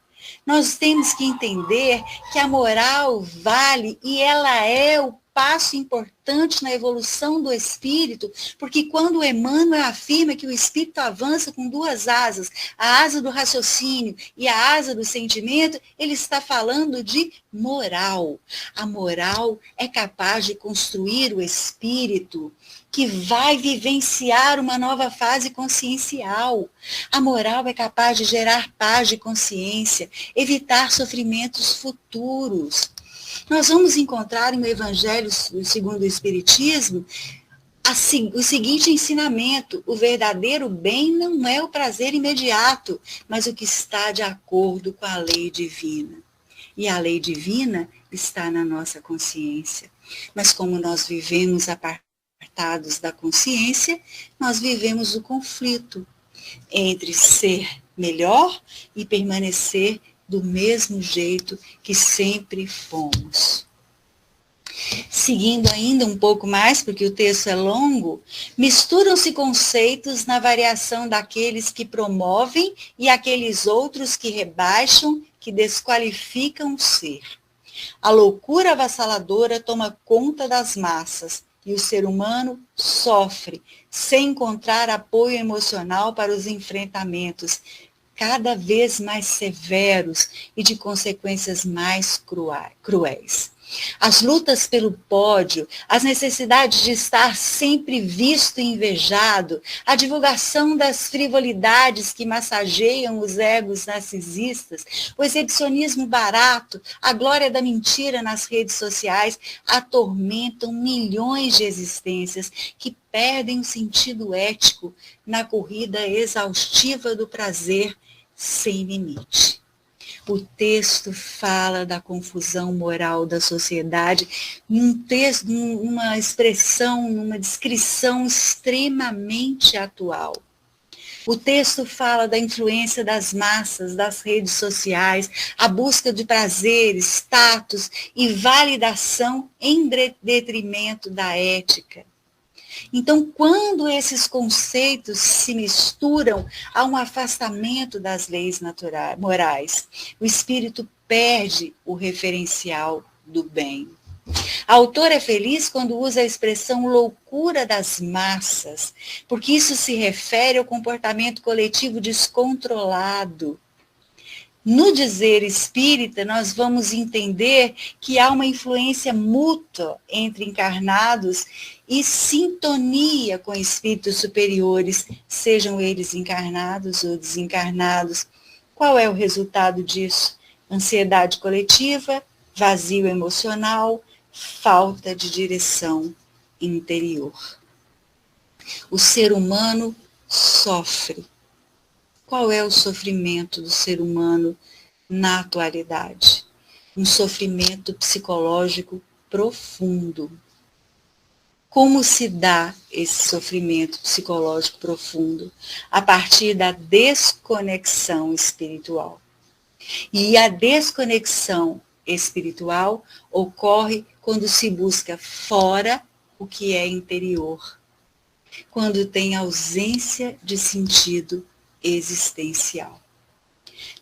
nós temos que entender que a moral vale e ela é o passo importante na evolução do espírito, porque quando Emmanuel afirma que o espírito avança com duas asas, a asa do raciocínio e a asa do sentimento, ele está falando de moral. A moral é capaz de construir o espírito que vai vivenciar uma nova fase consciencial. A moral é capaz de gerar paz de consciência, evitar sofrimentos futuros. Nós vamos encontrar no Evangelho segundo o Espiritismo o seguinte ensinamento: o verdadeiro bem não é o prazer imediato, mas o que está de acordo com a lei divina. E a lei divina está na nossa consciência. Mas como nós vivemos apartados da consciência, nós vivemos o conflito entre ser melhor e permanecer do mesmo jeito que sempre fomos. Seguindo ainda um pouco mais, porque o texto é longo, misturam-se conceitos na variação daqueles que promovem e aqueles outros que rebaixam, que desqualificam o ser. A loucura avassaladora toma conta das massas e o ser humano sofre sem encontrar apoio emocional para os enfrentamentos cada vez mais severos e de consequências mais cruéis. As lutas pelo pódio, as necessidades de estar sempre visto e invejado, a divulgação das frivolidades que massageiam os egos narcisistas, o exibicionismo barato, a glória da mentira nas redes sociais, atormentam milhões de existências que perdem o sentido ético na corrida exaustiva do prazer sem limite. O texto fala da confusão moral da sociedade numa expressão, numa descrição extremamente atual. O texto fala da influência das massas, das redes sociais, a busca de prazer, status e validação em detrimento da ética. Então, quando esses conceitos se misturam, há um afastamento das leis morais. O espírito perde o referencial do bem. A autora é feliz quando usa a expressão loucura das massas, porque isso se refere ao comportamento coletivo descontrolado. No dizer espírita, nós vamos entender que há uma influência mútua entre encarnados e sintonia com espíritos superiores, sejam eles encarnados ou desencarnados. Qual é o resultado disso? Ansiedade coletiva, vazio emocional, falta de direção interior. O ser humano sofre. Qual é o sofrimento do ser humano na atualidade? Um sofrimento psicológico profundo. Como se dá esse sofrimento psicológico profundo? A partir da desconexão espiritual. E a desconexão espiritual ocorre quando se busca fora o que é interior, quando tem ausência de sentido existencial.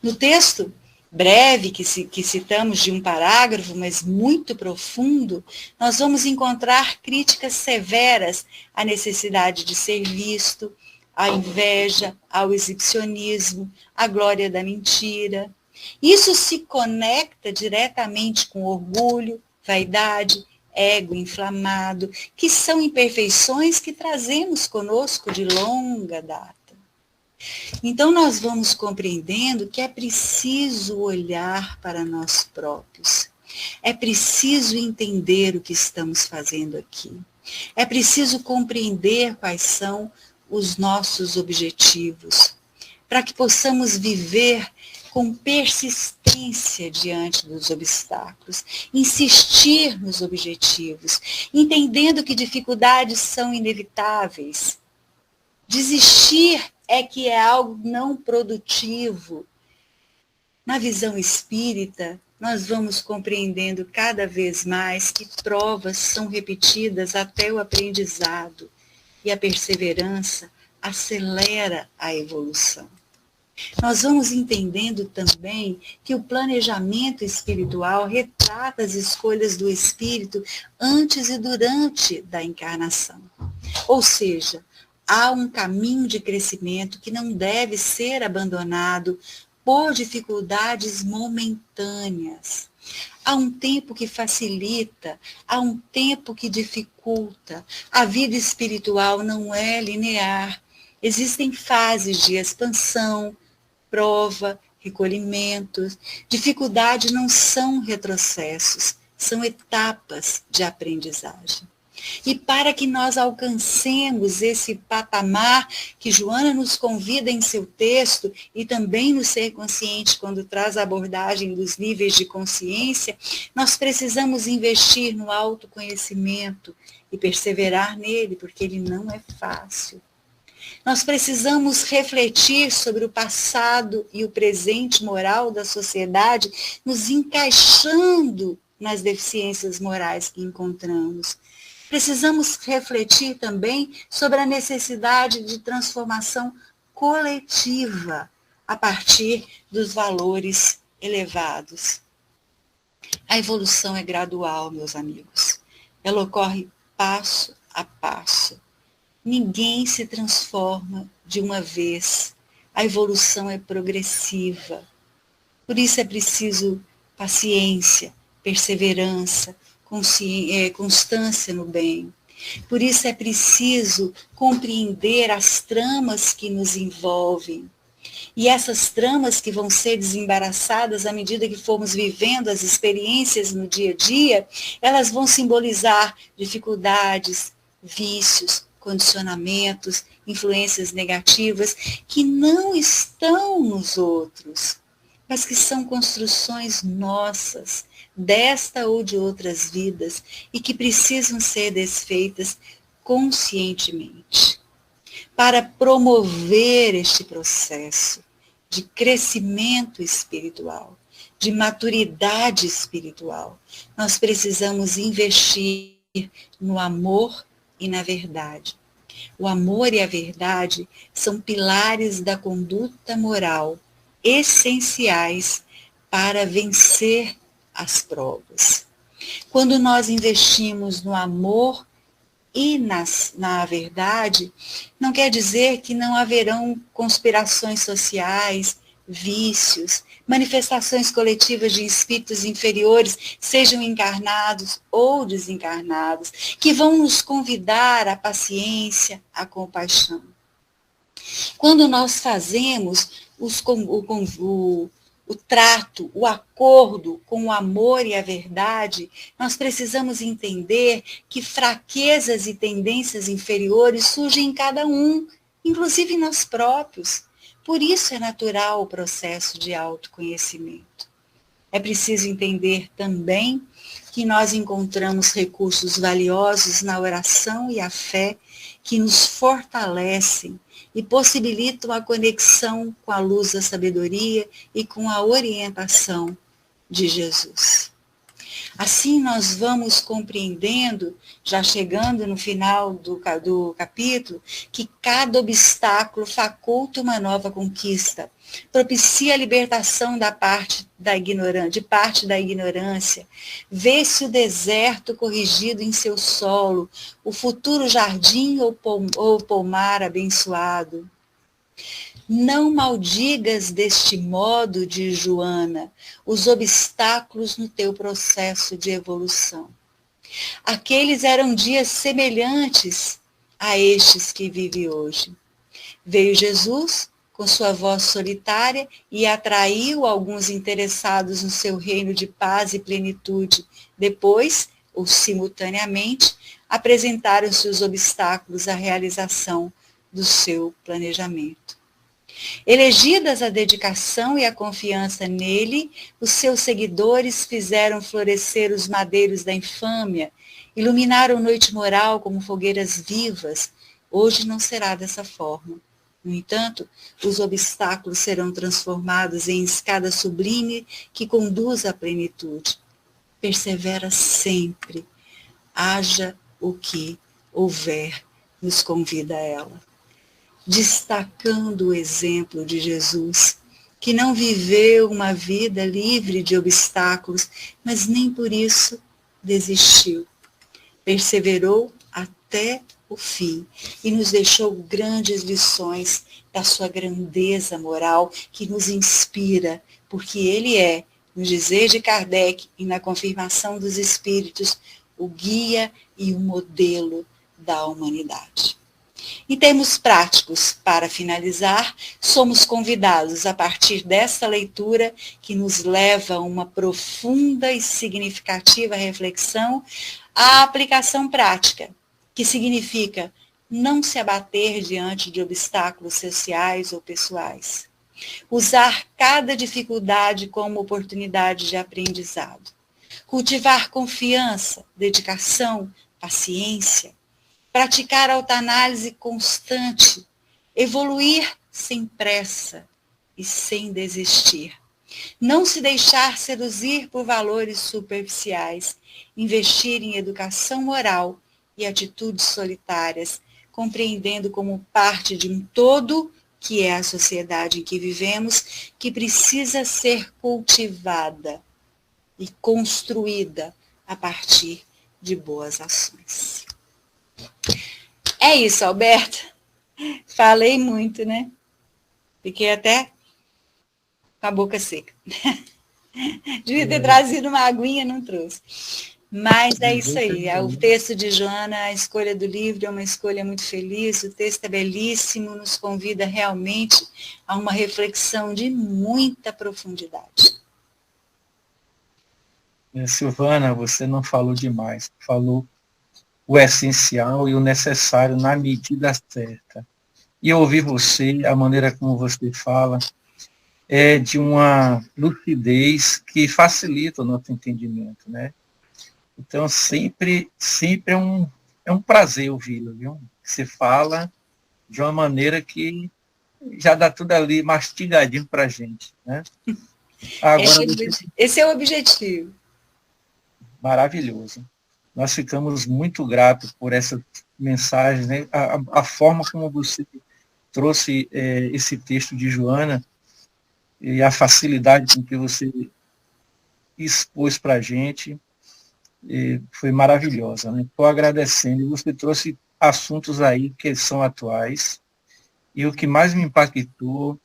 No texto breve que citamos de um parágrafo, mas muito profundo, nós vamos encontrar críticas severas à necessidade de ser visto, à inveja, ao exibicionismo, à glória da mentira. Isso se conecta diretamente com orgulho, vaidade, ego inflamado, que são imperfeições que trazemos conosco de longa data. Então, nós vamos compreendendo que é preciso olhar para nós próprios. É preciso entender o que estamos fazendo aqui. É preciso compreender quais são os nossos objetivos, para que possamos viver com persistência diante dos obstáculos, insistir nos objetivos, entendendo que dificuldades são inevitáveis. Desistir é que é algo não produtivo. Na visão espírita, nós vamos compreendendo cada vez mais que provas são repetidas até o aprendizado, e a perseverança acelera a evolução. Nós vamos entendendo também que o planejamento espiritual retrata as escolhas do espírito antes e durante da encarnação. Ou seja, há um caminho de crescimento que não deve ser abandonado por dificuldades momentâneas. Há um tempo que facilita, há um tempo que dificulta. A vida espiritual não é linear. Existem fases de expansão, prova, recolhimentos. Dificuldade não são retrocessos, são etapas de aprendizagem. E para que nós alcancemos esse patamar que Joana nos convida em seu texto, e também no Ser Consciente, quando traz a abordagem dos níveis de consciência, nós precisamos investir no autoconhecimento e perseverar nele, porque ele não é fácil. Nós precisamos refletir sobre o passado e o presente moral da sociedade, nos encaixando nas deficiências morais que encontramos. Precisamos refletir também sobre a necessidade de transformação coletiva a partir dos valores elevados. A evolução é gradual, meus amigos. Ela ocorre passo a passo. Ninguém se transforma de uma vez. A evolução é progressiva. Por isso é preciso paciência, perseverança, constância no bem. Por isso é preciso compreender as tramas que nos envolvem. E essas tramas que vão ser desembaraçadas à medida que formos vivendo as experiências no dia a dia, elas vão simbolizar dificuldades, vícios, condicionamentos, influências negativas que não estão nos outros, mas que são construções nossas, desta ou de outras vidas, e que precisam ser desfeitas conscientemente. Para promover este processo de crescimento espiritual, de maturidade espiritual, nós precisamos investir no amor e na verdade. O amor e a verdade são pilares da conduta moral essenciais para vencer as provas. Quando nós investimos no amor e na verdade, não quer dizer que não haverão conspirações sociais, vícios, manifestações coletivas de espíritos inferiores, sejam encarnados ou desencarnados, que vão nos convidar à paciência, à compaixão. Quando nós fazemos o trato, o acordo com o amor e a verdade, nós precisamos entender que fraquezas e tendências inferiores surgem em cada um, inclusive em nós próprios. Por isso é natural o processo de autoconhecimento. É preciso entender também que nós encontramos recursos valiosos na oração e a fé que nos fortalecem e possibilitam a conexão com a luz da sabedoria e com a orientação de Jesus. Assim nós vamos compreendendo, já chegando no final do capítulo, que cada obstáculo faculta uma nova conquista, propicia a libertação de parte da ignorância, vê-se o deserto corrigido em seu solo, o futuro jardim ou pomar abençoado. Não maldigas deste modo, diz Joana, os obstáculos no teu processo de evolução. Aqueles eram dias semelhantes a estes que vive hoje. Veio Jesus com sua voz solitária e atraiu alguns interessados no seu reino de paz e plenitude. Depois, ou simultaneamente, apresentaram-se os obstáculos à realização do seu planejamento. Elegidas a dedicação e a confiança nele, os seus seguidores fizeram florescer os madeiros da infâmia, iluminaram noite moral como fogueiras vivas. Hoje não será dessa forma. No entanto, os obstáculos serão transformados em escada sublime que conduz à plenitude. Persevera sempre, haja o que houver, nos convida a ela. Destacando o exemplo de Jesus, que não viveu uma vida livre de obstáculos, mas nem por isso desistiu. Perseverou até o fim e nos deixou grandes lições da sua grandeza moral que nos inspira, porque ele é, no dizer de Kardec e na confirmação dos espíritos, o guia e o modelo da humanidade. Em termos práticos, para finalizar, somos convidados, a partir dessa leitura, que nos leva a uma profunda e significativa reflexão, à aplicação prática, que significa não se abater diante de obstáculos sociais ou pessoais. Usar cada dificuldade como oportunidade de aprendizado. Cultivar confiança, dedicação, paciência. Praticar autoanálise constante, evoluir sem pressa e sem desistir. Não se deixar seduzir por valores superficiais, investir em educação moral e atitudes solitárias, compreendendo como parte de um todo, que é a sociedade em que vivemos, que precisa ser cultivada e construída a partir de boas ações. É isso, Alberto. Falei muito, né? Fiquei até com a boca seca. Devia ter trazido uma aguinha, não trouxe. Mas é isso aí. O texto de Joana, a escolha do livro é uma escolha muito feliz. O texto é belíssimo, nos convida realmente a uma reflexão de muita profundidade. Silvana, você não falou demais. Falou o essencial e o necessário na medida certa. E ouvir você, a maneira como você fala, é de uma lucidez que facilita o nosso entendimento, né? Então, sempre é um prazer ouvi-lo, viu? Você fala de uma maneira que já dá tudo ali mastigadinho para a gente, né? Agora, esse é o objetivo. Maravilhoso. Nós ficamos muito gratos por essas mensagens, né? A forma como você trouxe esse texto de Joana e a facilidade com que você expôs para a gente foi maravilhosa. Né? Estou agradecendo. Você trouxe assuntos aí que são atuais e o que mais me impactou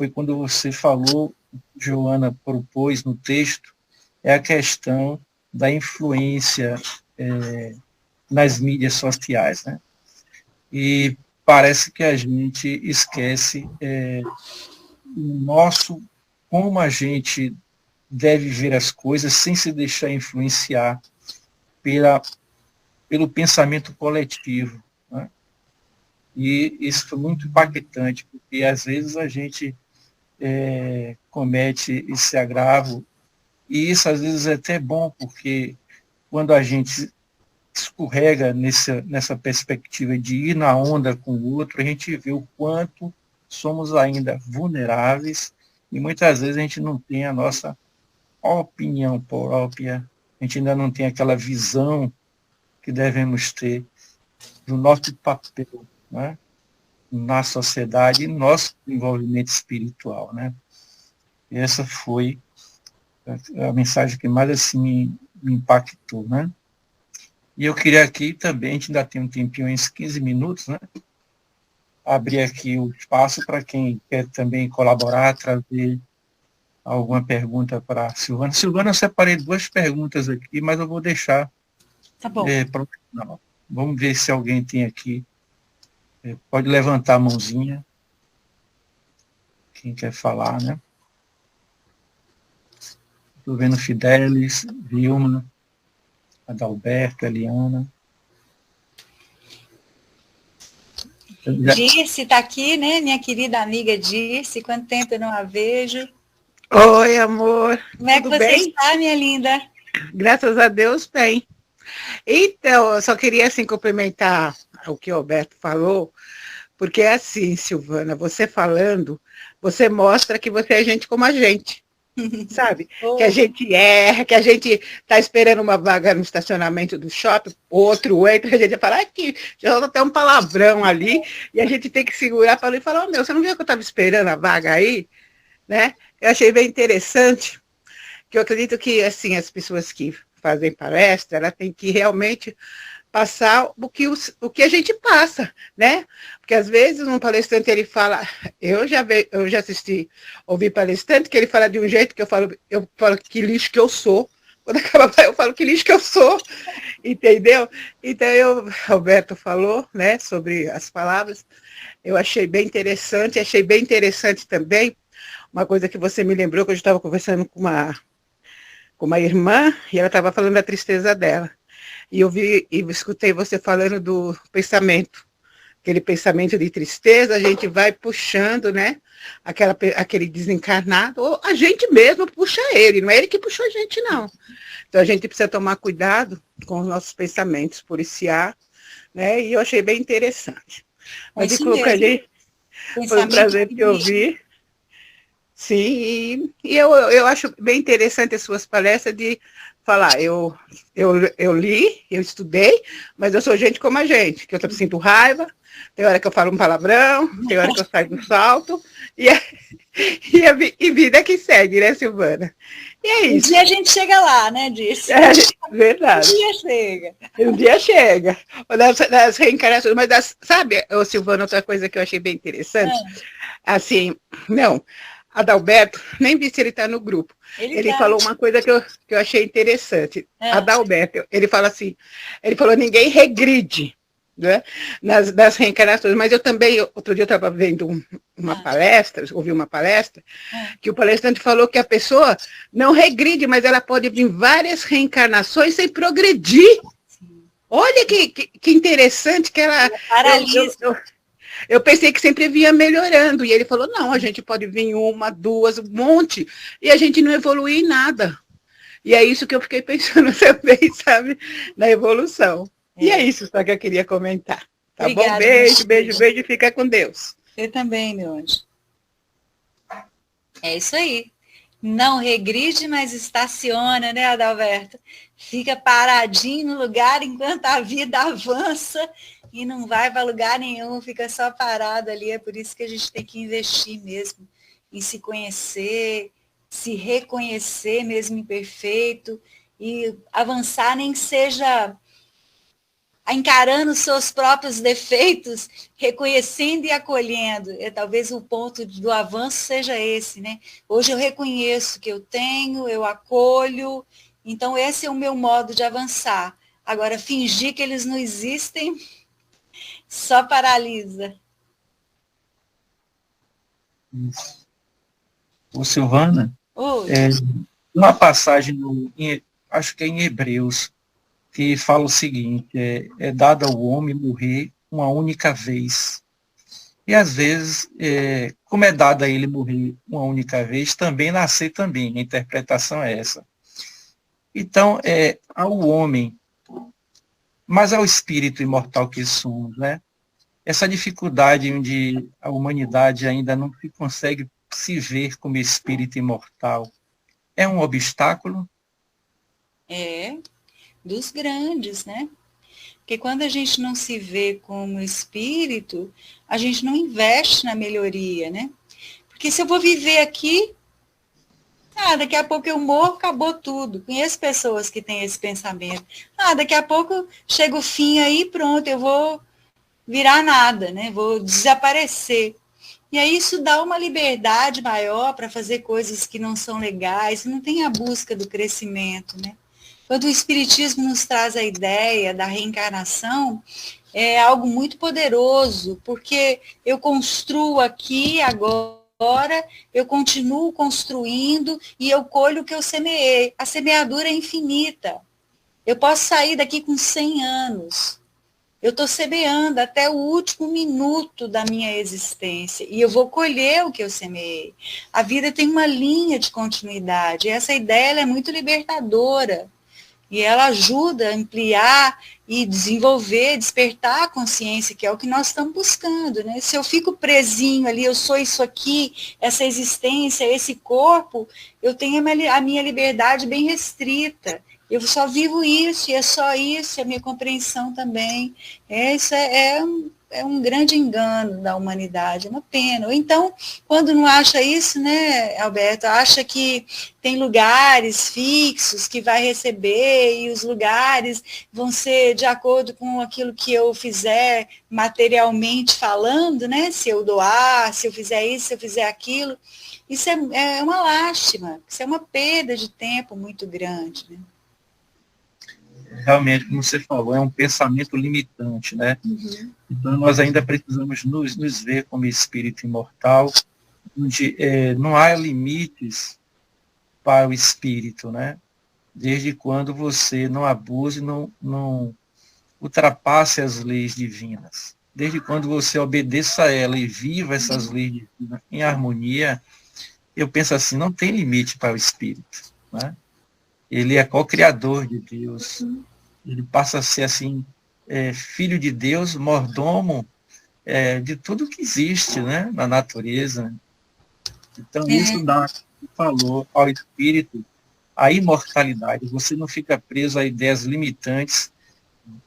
foi quando você falou, Joana propôs no texto, é a questão da influência nas mídias sociais, né? E parece que a gente esquece como a gente deve ver as coisas sem se deixar influenciar pelo pensamento coletivo, né? E isso foi muito impactante, porque às vezes a gente comete esse agravo, e isso às vezes é até bom, porque quando a gente escorrega nessa perspectiva de ir na onda com o outro, a gente vê o quanto somos ainda vulneráveis e muitas vezes a gente não tem a nossa opinião própria, a gente ainda não tem aquela visão que devemos ter do nosso papel, né, na sociedade e no nosso desenvolvimento espiritual, né? E essa foi a mensagem que mais assim me impactou, né? E eu queria aqui também, a gente ainda tem um tempinho, uns 15 minutos, né? Abrir aqui o espaço para quem quer também colaborar, trazer alguma pergunta para a Silvana. Silvana, eu separei 2 perguntas aqui, mas eu vou deixar para o final. Vamos ver se alguém tem aqui. Pode levantar a mãozinha. Quem quer falar, né? Estou vendo Fidelis, Vilma, Adalberto, Eliana. Dirce está aqui, né? Minha querida amiga Dirce, quanto tempo eu não a vejo. Oi, amor. Como é que Tudo você bem? está, minha linda? Graças a Deus, bem. Então, eu só queria assim complementar o que o Alberto falou, porque é assim, Silvana, você falando, você mostra que você é gente como a gente, sabe? Que a gente erra, que a gente está esperando uma vaga no estacionamento do shopping, outro entra, a gente fala, aqui, já tem um palavrão ali, e a gente tem que segurar para ele e falar, meu, você não viu que eu estava esperando a vaga aí? Né? Eu achei bem interessante, que eu acredito que assim as pessoas que fazem palestra, ela tem que realmente passar o que a gente passa, né? Porque às vezes um palestrante ele fala, eu já assisti, ouvi palestrante que ele fala de um jeito que eu falo que lixo que eu sou. Quando acaba, eu falo que lixo que eu sou, entendeu? Então, Roberto falou, né, sobre as palavras, eu achei bem interessante também uma coisa que você me lembrou, que eu estava conversando com uma irmã, e ela estava falando da tristeza dela. E eu vi e escutei você falando do pensamento. Aquele pensamento de tristeza, a gente vai puxando, né? Aquele desencarnado, ou a gente mesmo puxa ele, não é ele que puxou a gente, não. Então a gente precisa tomar cuidado com os nossos pensamentos, policiar, né? E eu achei bem interessante. Mas de qualquer jeito, foi um prazer te ouvir. Sim, e eu acho bem interessante as suas palestras de falar, eu li, eu estudei, mas eu sou gente como a gente, que eu sinto raiva, tem hora que eu falo um palavrão, tem hora que eu saio do salto, e vida que segue, né, Silvana? E é isso. Um dia a gente chega lá, né, Dirce? Verdade. Um dia chega. Um dia chega. Das reencarnações, mas sabe, Silvana, outra coisa que eu achei bem interessante? Assim, não, Adalberto, nem vi se ele está no grupo. Ele falou uma coisa que eu achei interessante. Adalberto, ele fala assim, ele falou, ninguém regride, né, nas reencarnações, mas eu também, outro dia eu estava vendo uma palestra, ouvi uma palestra, que o palestrante falou que a pessoa não regride, mas ela pode vir várias reencarnações sem progredir. Olha que interessante que ela... Eu pensei que sempre vinha melhorando. E ele falou, não, a gente pode vir 1, 2, um monte, e a gente não evolui em nada. E é isso que eu fiquei pensando também, sabe? Na evolução. E é isso só que eu queria comentar. Tá bom? Beijo, beijo, beijo, e fica com Deus. Eu também, meu anjo. É isso aí. Não regride, mas estaciona, né, Adalberto? Fica paradinho no lugar enquanto a vida avança e não vai para lugar nenhum, fica só parado ali. É por isso que a gente tem que investir mesmo em se conhecer, se reconhecer mesmo imperfeito e avançar, nem que seja encarando os seus próprios defeitos, reconhecendo e acolhendo. Talvez o ponto do avanço seja esse, né? Hoje eu reconheço que eu tenho, eu acolho, então esse é o meu modo de avançar. Agora, fingir que eles não existem só paralisa. Isso. Ô, Silvana, Oi. uma passagem, acho que é em Hebreus, que fala o seguinte, é dado ao homem morrer uma única vez. E às vezes, como é dado a ele morrer uma única vez, também nascer também, a interpretação é essa. Então, ao homem, mas ao espírito imortal que somos, né? Essa dificuldade onde a humanidade ainda não consegue se ver como espírito imortal, é um obstáculo? Dos grandes, né? Porque quando a gente não se vê como espírito, a gente não investe na melhoria, né? Porque se eu vou viver aqui, daqui a pouco eu morro, acabou tudo. Conheço pessoas que têm esse pensamento. Daqui a pouco chega o fim aí, pronto, eu vou virar nada, né? Vou desaparecer. E aí isso dá uma liberdade maior para fazer coisas que não são legais, não tem a busca do crescimento, né? Quando o Espiritismo nos traz a ideia da reencarnação, é algo muito poderoso, porque eu construo aqui, agora, eu continuo construindo e eu colho o que eu semeei. A semeadura é infinita. Eu posso sair daqui com 100 anos. Eu estou semeando até o último minuto da minha existência e eu vou colher o que eu semeei. A vida tem uma linha de continuidade e essa ideia ela é muito libertadora. E ela ajuda a ampliar e desenvolver, despertar a consciência, que é o que nós estamos buscando, né? Se eu fico presinho ali, eu sou isso aqui, essa existência, esse corpo, eu tenho a minha liberdade bem restrita. Eu só vivo isso, e é só isso, e a minha compreensão também. Isso é um grande engano da humanidade, é uma pena. Ou então, quando não acha isso, né, Alberto, acha que tem lugares fixos que vai receber e os lugares vão ser de acordo com aquilo que eu fizer materialmente falando, né? Se eu doar, se eu fizer isso, se eu fizer aquilo. Isso é uma lástima, isso é uma perda de tempo muito grande, né? Realmente, como você falou, é um pensamento limitante, né? Uhum. Então, nós ainda precisamos nos ver como espírito imortal, onde não há limites para o espírito, né? Desde quando você não abuse, não ultrapasse as leis divinas. Desde quando você obedeça a ela e viva essas leis divinas em harmonia, eu penso assim, não tem limite para o espírito, né? Ele é co-criador de Deus. Ele passa a ser assim, filho de Deus, mordomo de tudo que existe, né, na natureza. Então, isso dá valor ao espírito, à imortalidade. Você não fica preso a ideias limitantes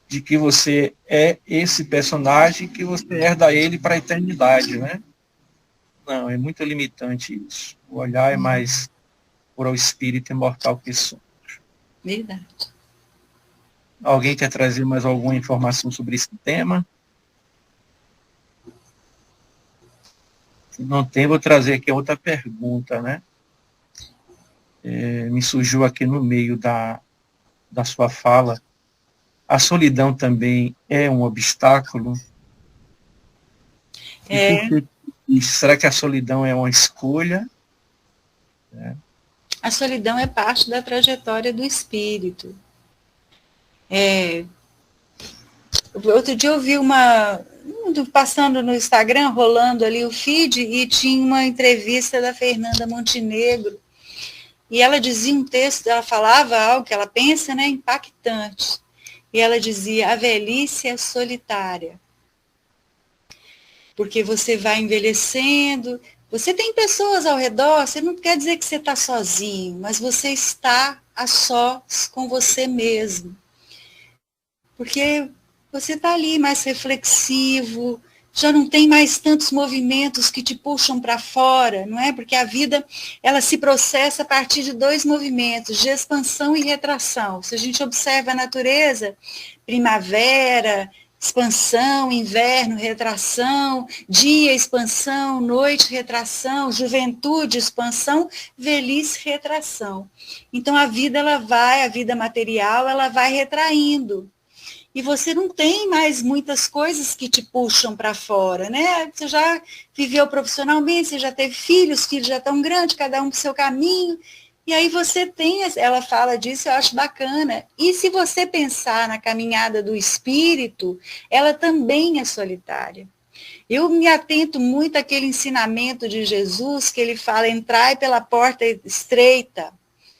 de que você é esse personagem que você herda ele para a eternidade, né? Não, é muito limitante isso. O olhar é mais por ao espírito imortal que somos. Verdade. Alguém quer trazer mais alguma informação sobre esse tema? Se não tem, vou trazer aqui outra pergunta, né? Me surgiu aqui no meio da sua fala. A solidão também é um obstáculo? Será que a solidão é uma escolha? A solidão é parte da trajetória do espírito. Outro dia eu vi passando no Instagram, rolando ali o feed, e tinha uma entrevista da Fernanda Montenegro, e ela dizia um texto, ela falava algo que ela pensa, né, impactante, e ela dizia, a velhice é solitária, porque você vai envelhecendo, você tem pessoas ao redor, você não quer dizer que você está sozinho, mas você está a sós com você mesmo. Porque você está ali mais reflexivo, já não tem mais tantos movimentos que te puxam para fora, não é? Porque a vida, ela se processa a partir de 2 movimentos, de expansão e retração. Se a gente observa a natureza, primavera, expansão, inverno, retração, dia, expansão, noite, retração, juventude, expansão, velhice, retração. Então a vida, a vida material, ela vai retraindo. E você não tem mais muitas coisas que te puxam para fora, né? Você já viveu profissionalmente, você já teve filhos, os filhos já estão grandes, cada um para o seu caminho. E aí você tem, ela fala disso, eu acho bacana. E se você pensar na caminhada do espírito, ela também é solitária. Eu me atento muito àquele ensinamento de Jesus, que ele fala, entrai pela porta estreita,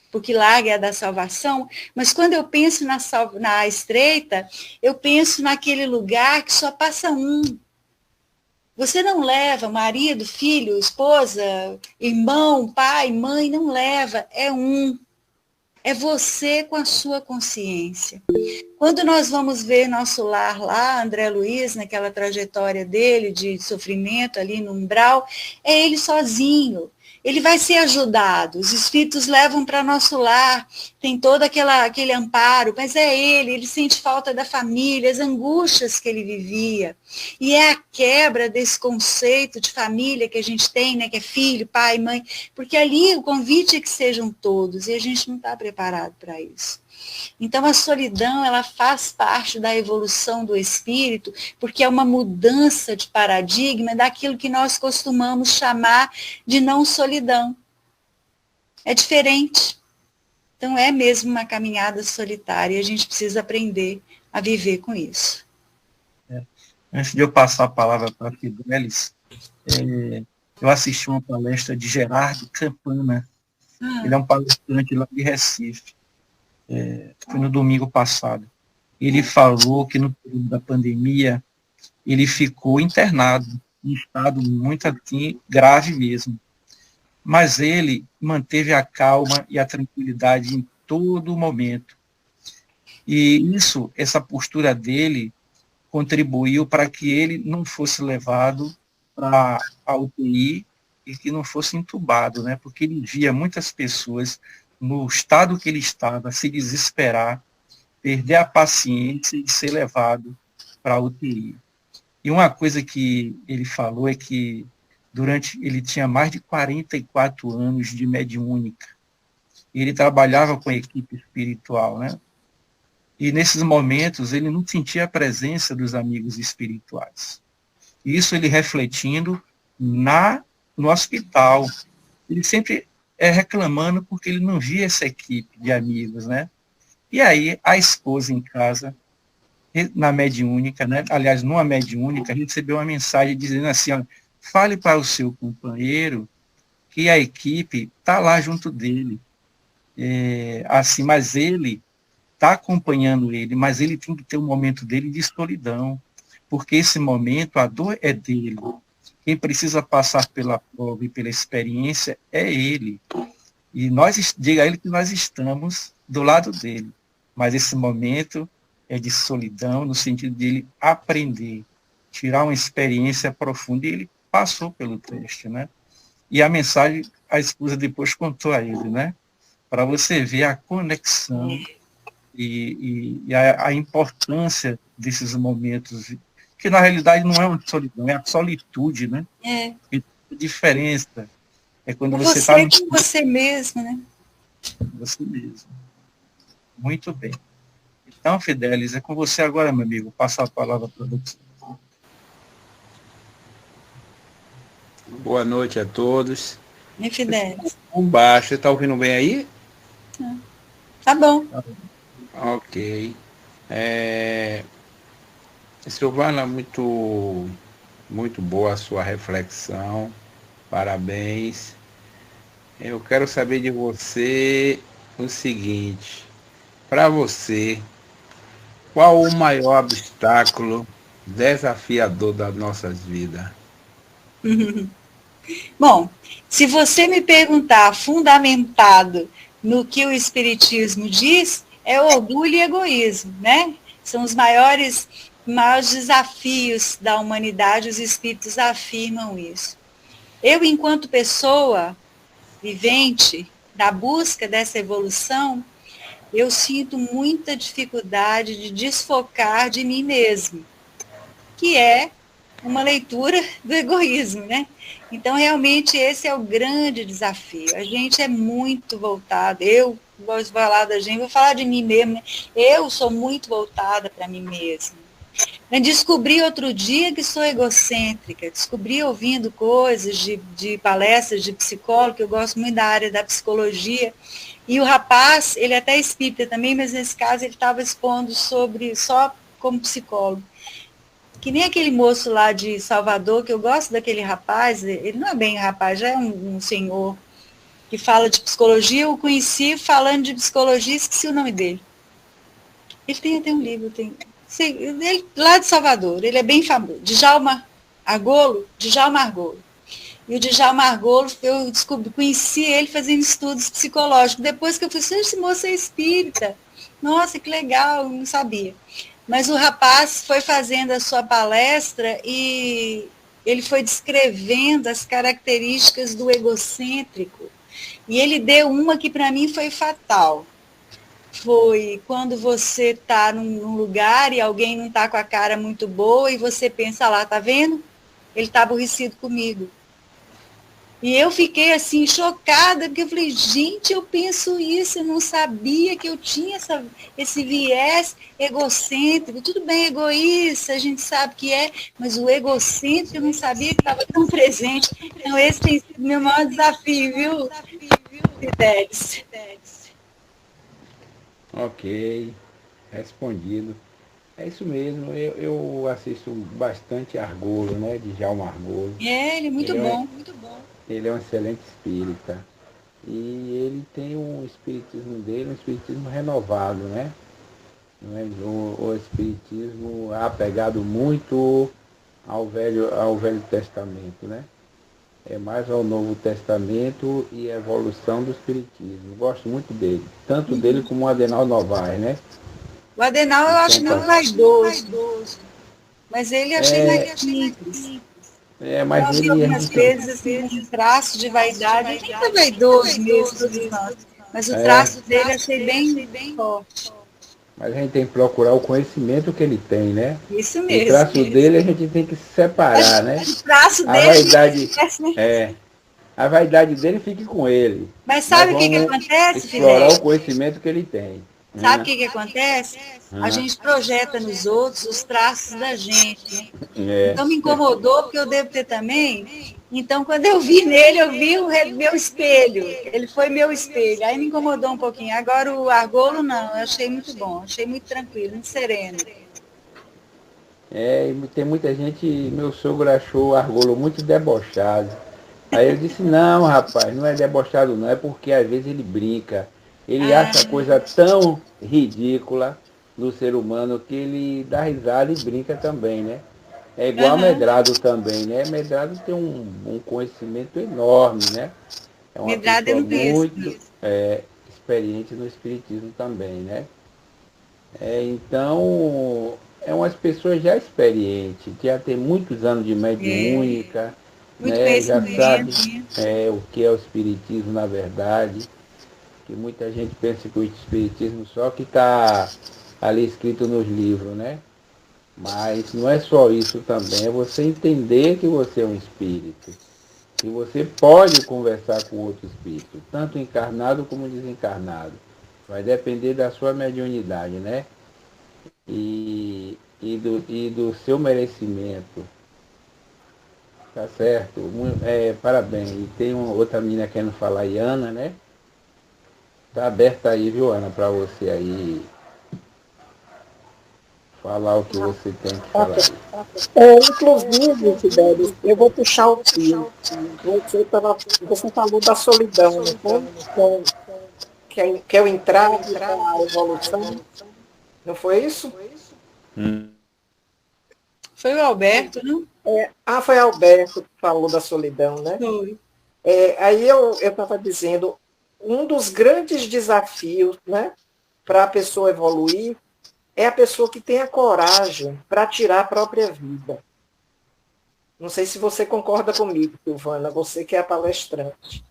porque larga é a da salvação, mas quando eu penso na estreita, eu penso naquele lugar que só passa um. Você não leva marido, filho, esposa, irmão, pai, mãe, não leva, é um. É você com a sua consciência. Quando nós vamos ver nosso lar lá, André Luiz, naquela trajetória dele de sofrimento ali no umbral, é ele sozinho. Ele vai ser ajudado, os espíritos levam para nosso lar, tem todo aquele amparo, mas é ele sente falta da família, as angústias que ele vivia. E é a quebra desse conceito de família que a gente tem, né, que é filho, pai, mãe, porque ali o convite é que sejam todos, e a gente não está preparado para isso. Então a solidão, ela faz parte da evolução do espírito, porque é uma mudança de paradigma daquilo que nós costumamos chamar de não solidão. É diferente. Então é mesmo uma caminhada solitária e a gente precisa aprender a viver com isso. Antes de eu passar a palavra para a Fidelis, eu assisti uma palestra de Gerardo Campana. Ele é um palestrante lá de Recife. Foi no domingo passado. Ele falou que no período da pandemia ele ficou internado, em estado muito assim, grave mesmo. Mas ele manteve a calma e a tranquilidade em todo momento. E essa postura dele contribuiu para que ele não fosse levado para a UTI e que não fosse entubado, né? Porque ele via muitas pessoas no estado que ele estava, se desesperar, perder a paciência e ser levado para a UTI. E uma coisa que ele falou é que ele tinha mais de 44 anos de mediúnica. Ele trabalhava com a equipe espiritual, né? E nesses momentos ele não sentia a presença dos amigos espirituais. Isso ele refletindo no hospital. Ele sempre reclamando porque ele não via essa equipe de amigos, né? E aí a esposa em casa, na mediúnica, né? Aliás, numa mediúnica, recebeu uma mensagem dizendo assim, ó, fale para o seu companheiro que a equipe está lá junto dele. Assim, mas ele está acompanhando ele, mas ele tem que ter um momento dele de solidão, porque esse momento, a dor é dele. Quem precisa passar pela prova e pela experiência é ele. E diga a ele que nós estamos do lado dele. Mas esse momento é de solidão, no sentido de ele aprender, tirar uma experiência profunda. E ele passou pelo teste, né? E a mensagem, a esposa depois contou a ele, né? Para você ver a conexão e a importância desses momentos, que na realidade não é uma solidão, é a solitude, né? E a diferença é quando você está... com você mesmo, né? Você mesmo. Muito bem. Então, Fidelis, é com você agora, meu amigo. Passo a palavra para você. Boa noite a todos. E Fidelis? Baixo, você está ouvindo bem aí? Tá bom. Ok. Silvana, muito boa a sua reflexão. Parabéns. Eu quero saber de você o seguinte. Para você, qual o maior obstáculo desafiador das nossas vidas? Bom, se você me perguntar fundamentado no que o Espiritismo diz, é orgulho e egoísmo, né? São os maiores maiores desafios da humanidade, os espíritos afirmam isso. Eu, enquanto pessoa vivente, da busca dessa evolução, eu sinto muita dificuldade de desfocar de mim mesmo, que é uma leitura do egoísmo, né? Então, realmente, esse é o grande desafio. A gente é muito voltado, eu vou falar da gente, vou falar de mim mesmo, né? Eu sou muito voltada para mim mesma. Eu descobri outro dia que sou egocêntrica, descobri ouvindo coisas de palestras de psicólogo, que eu gosto muito da área da psicologia, e o rapaz, ele é até espírita também, mas nesse caso ele estava expondo sobre, só como psicólogo. Que nem aquele moço lá de Salvador, que eu gosto daquele rapaz, ele não é bem rapaz, já é um senhor que fala de psicologia, eu o conheci falando de psicologia, esqueci o nome dele. Ele tem até um livro, ele, lá de Salvador, ele é bem famoso, Djalma Argolo. E o Djalma Argolo, eu conheci ele fazendo estudos psicológicos. Depois que eu falei, esse moço é espírita. Nossa, que legal, eu não sabia. Mas o rapaz foi fazendo a sua palestra e ele foi descrevendo as características do egocêntrico. E ele deu uma que para mim foi fatal. Foi quando você está num lugar e alguém não está com a cara muito boa e você pensa lá, tá vendo? Ele está aborrecido comigo. E eu fiquei assim, chocada, porque eu falei, gente, eu penso isso, eu não sabia que eu tinha esse viés egocêntrico. Tudo bem, egoísta, a gente sabe que é, mas o egocêntrico eu não sabia que estava tão presente. Então, esse tem sido meu maior desafio, viu, Fidelis? Ok, respondido. É isso mesmo, eu assisto bastante Argolo, né, de Djalma Argolo. Ele é muito bom. Ele é um excelente espírita. E ele tem um espiritismo dele, um espiritismo renovado, né? O espiritismo é apegado muito ao Velho Testamento, né? É mais ao Novo Testamento e a evolução do espiritismo. Gosto muito dele, tanto dele como o Adenal Novaes, né? O Adenal eu acho muito vaidoso, mas ele achei mais simples. Mas ele é algumas vezes assim, um traço de vaidade, ele é vaidoso mesmo, todos nós, mas o traço dele achei bem forte. Mas a gente tem que procurar o conhecimento que ele tem, né? Isso mesmo. O traço dele a gente tem que separar, né? O traço dele... A vaidade dele fique com ele. Mas sabe o que acontece, explorar o conhecimento que ele tem. Sabe o que acontece? A gente projeta nos outros os traços da gente. Né? Então me incomodou, porque eu devo ter também. Então, quando eu vi nele, eu vi o meu espelho. Ele foi meu espelho. Aí me incomodou um pouquinho. Agora o Argolo, não. Eu achei muito bom. Achei muito tranquilo, muito sereno. Tem muita gente... Meu sogro achou o Argolo muito debochado. Aí eu disse, não, rapaz, não é debochado não. É porque às vezes ele brinca. Ele acha a coisa tão ridícula do ser humano que ele dá risada e brinca também, né? É igual a Medrado também, né? Medrado tem um conhecimento enorme, né? É uma pessoa muito experiente no espiritismo também, né? Então, é umas pessoas já experientes, já tem muitos anos de mediúnica, né? Já sabe o que é o espiritismo na verdade. Que muita gente pensa que o espiritismo só que está ali escrito nos livros, né? Mas não é só isso também, é você entender que você é um espírito, que você pode conversar com outro espírito, tanto encarnado como desencarnado. Vai depender da sua mediunidade, né? E do seu merecimento. Tá certo? Parabéns. E tem outra menina querendo falar, Iana, né? Tá aberta aí, viu, Ana, para você aí falar o que você tem que falar. Inclusive, Fidelis, eu vou puxar o fio. Você falou da solidão, não foi? Que é o entrar na evolução. Não foi isso? Foi o Alberto, não? Foi Alberto que falou da solidão, né? Foi. Aí eu estava dizendo, um dos grandes desafios, né, para a pessoa evoluir é a pessoa que tem a coragem para tirar a própria vida. Não sei se você concorda comigo, Silvana, você que é a palestrante.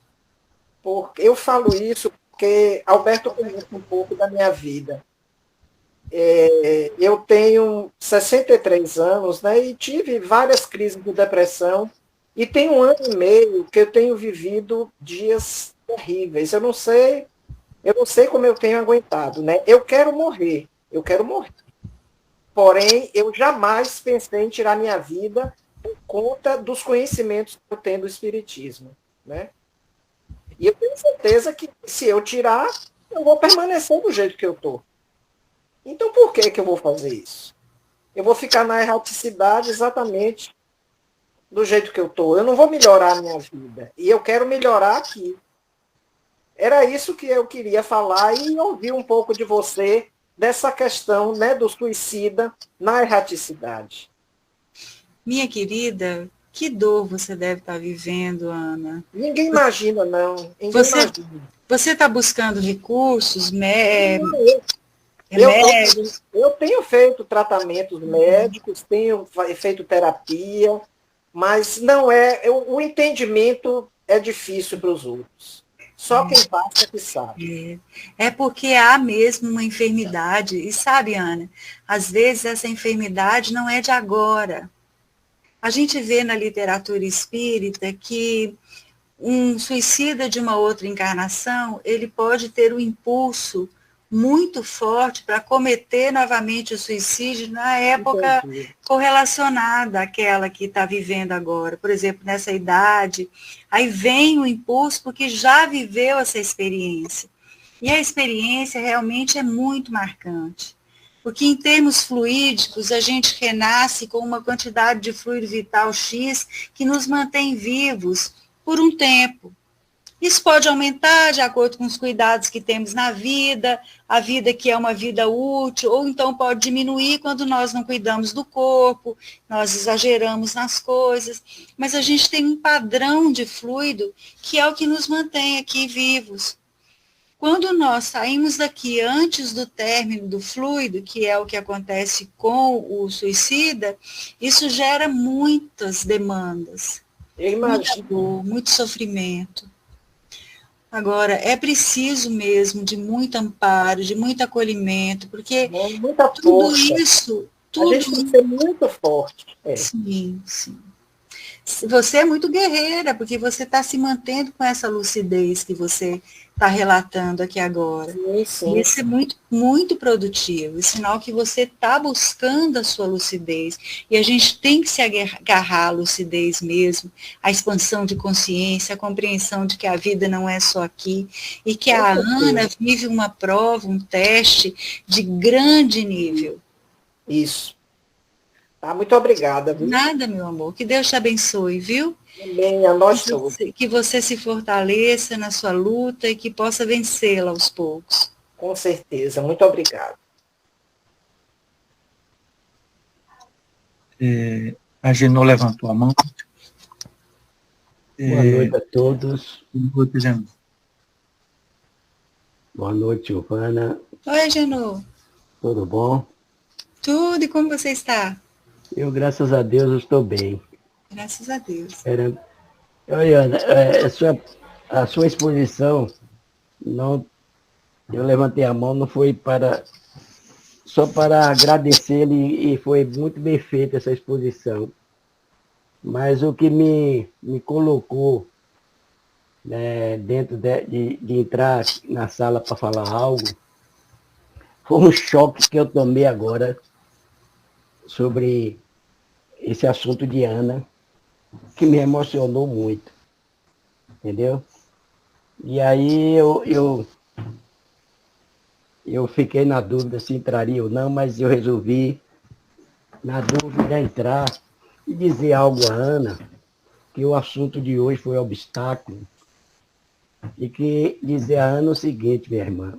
Porque eu falo isso porque Alberto conhece um pouco da minha vida. Eu tenho 63 anos, né, e tive várias crises de depressão, e tem 1 ano e meio que eu tenho vivido dias terríveis. Eu não sei como eu tenho aguentado, né? Eu quero morrer. Porém, eu jamais pensei em tirar minha vida por conta dos conhecimentos que eu tenho do Espiritismo, né? E eu tenho certeza que se eu tirar, eu vou permanecer do jeito que eu estou. Então, por que eu vou fazer isso? Eu vou ficar na erraticidade exatamente do jeito que eu estou. Eu não vou melhorar a minha vida. E eu quero melhorar aqui. Era isso que eu queria falar e ouvir um pouco de você dessa questão, né, do suicida na erraticidade. Minha querida, que dor você deve estar vivendo, Ana. Ninguém imagina, não. Você está buscando recursos, eu tenho feito tratamentos médicos, tenho feito terapia, mas não o entendimento é difícil para os outros. Só quem passa que sabe. É porque há mesmo uma enfermidade, e sabe, Ana, às vezes essa enfermidade não é de agora. A gente vê na literatura espírita que um suicida de uma outra encarnação, ele pode ter um impulso muito forte para cometer novamente o suicídio na época correlacionada àquela que está vivendo agora. Por exemplo, nessa idade, aí vem o impulso porque já viveu essa experiência. E a experiência realmente é muito marcante. Porque em termos fluídicos, a gente renasce com uma quantidade de fluido vital X que nos mantém vivos por um tempo. Isso pode aumentar de acordo com os cuidados que temos na vida, a vida que é uma vida útil, ou então pode diminuir quando nós não cuidamos do corpo, nós exageramos nas coisas, mas a gente tem um padrão de fluido que é o que nos mantém aqui vivos. Quando nós saímos daqui antes do término do fluido, que é o que acontece com o suicida, isso gera muitas demandas, muita dor, muito sofrimento. Agora, é preciso mesmo de muito amparo, de muito acolhimento, porque muita tudo força. isso... A gente tem que ser muito forte. Sim, sim. Você é muito guerreira, porque você está se mantendo com essa lucidez que você está relatando aqui agora. Sim. E isso é muito, muito produtivo, é sinal que você está buscando a sua lucidez. E a gente tem que se agarrar à lucidez mesmo, à expansão de consciência, à compreensão de que a vida não é só aqui, e que a Ana vive uma prova, um teste de grande nível. Isso. Tá, muito obrigada. Viu? Nada, meu amor. Que Deus te abençoe, viu? Amém, a nós todos. Que você se fortaleça na sua luta e que possa vencê-la aos poucos. Com certeza. Muito obrigada. A Genô levantou a mão. Boa noite a todos. Boa noite, Genô. Boa noite, Giovana. Oi, Genô. Tudo bom? Tudo, e como você está? Eu, graças a Deus, estou bem. Graças a Deus. Oi, Ana, a sua exposição, não, eu levantei a mão, não foi só para agradecer e foi muito bem feita essa exposição. Mas o que me colocou, né, dentro de entrar na sala para falar algo, foi um choque que eu tomei agora sobre esse assunto de Ana, que me emocionou muito, entendeu? E aí eu fiquei na dúvida se entraria ou não, mas eu resolvi, na dúvida, entrar e dizer algo a Ana, que o assunto de hoje foi obstáculo, e que dizer a Ana o seguinte, minha irmã: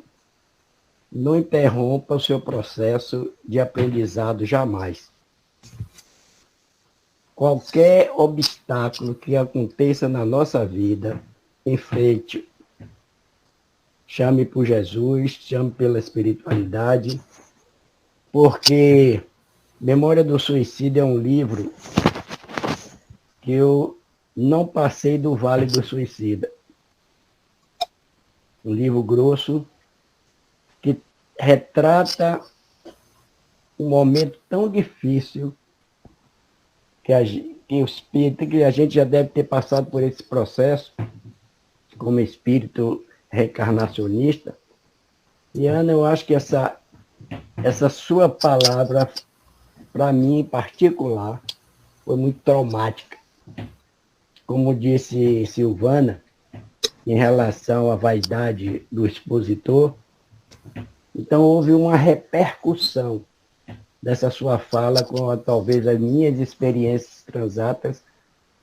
não interrompa o seu processo de aprendizado jamais. Qualquer obstáculo que aconteça na nossa vida, enfrente. Chame por Jesus, chame pela espiritualidade porque Memória do Suicídio é um livro que eu não passei do Vale do Suicida. Um livro grosso que retrata um momento tão difícil que o espírito, que a gente já deve ter passado por esse processo como espírito reencarnacionista. E, Ana, eu acho que essa sua palavra, para mim em particular, foi muito traumática. Como disse Silvana, em relação à vaidade do expositor, então houve uma repercussão dessa sua fala com talvez as minhas experiências transatas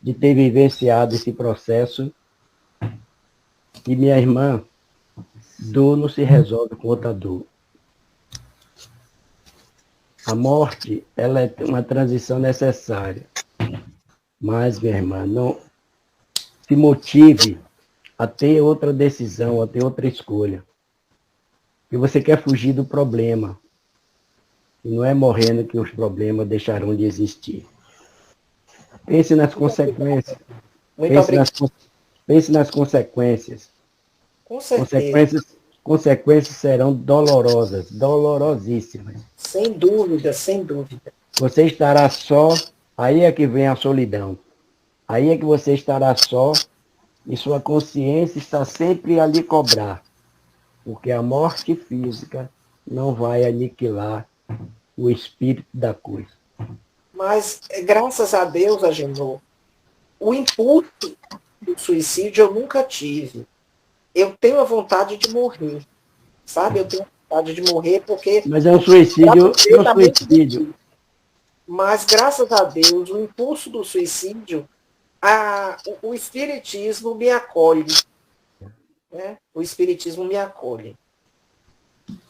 de ter vivenciado esse processo. E minha irmã, dor não se resolve com outra dor. A morte, ela é uma transição necessária. Mas, minha irmã, não se motive a ter outra decisão, a ter outra escolha. E você quer fugir do problema. E não é morrendo que os problemas deixarão de existir. Pense nas consequências. Pense nas consequências. Com certeza. Consequências serão dolorosas, dolorosíssimas. Sem dúvida, sem dúvida. Você estará só, aí é que vem a solidão. Aí é que você estará só e sua consciência está sempre a lhe cobrar. Porque a morte física não vai aniquilar o espírito da coisa. Mas, graças a Deus, Agenor, o impulso do suicídio eu nunca tive. Eu tenho a vontade de morrer, sabe? Eu tenho a vontade de morrer porque... Mas é um suicídio, Mas, graças a Deus, o impulso do suicídio, o espiritismo me acolhe. Né? O espiritismo me acolhe.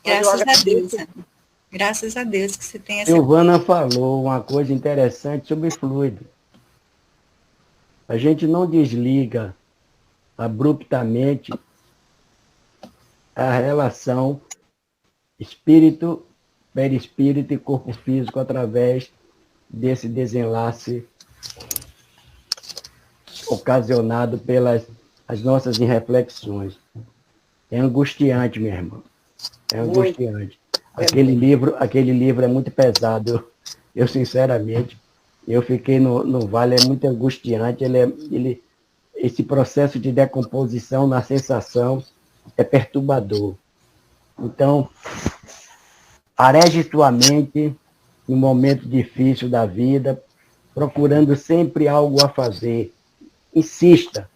Graças a Deus. Graças a Deus que você tem essa... Silvana falou uma coisa interessante sobre fluido. A gente não desliga abruptamente a relação espírito, perispírito e corpo físico através desse desenlace ocasionado pelas as nossas irreflexões. É angustiante, minha irmã. É angustiante. Aquele livro é muito pesado. Eu sinceramente, eu fiquei no Vale, é muito angustiante. Esse processo de decomposição na sensação é perturbador. Então, areje sua mente em um momento difícil da vida, procurando sempre algo a fazer. Insista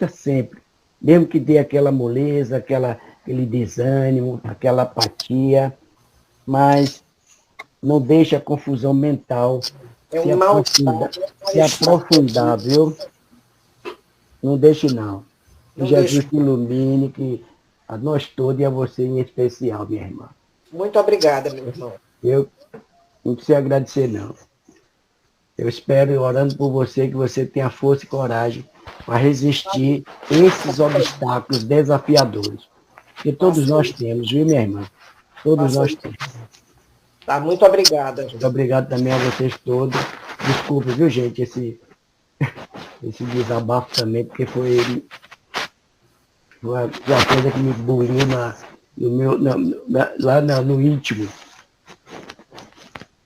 sempre. Mesmo que dê aquela moleza, aquele desânimo, aquela apatia, mas não deixe a confusão mental se aprofundar, viu? Não deixe, não. Que Jesus te ilumine, que a nós todos e a você em especial, minha irmã. Muito obrigada, meu irmão. Eu não preciso agradecer, não. Eu espero, orando por você, que você tenha força e coragem para resistir esses obstáculos desafiadores. Que todos nós temos, viu, minha irmã? Todos nós temos. Tá, muito obrigada. Muito obrigado também a vocês todos. Desculpe, viu, gente, esse desabafo também, porque foi uma coisa que me buliu lá no íntimo.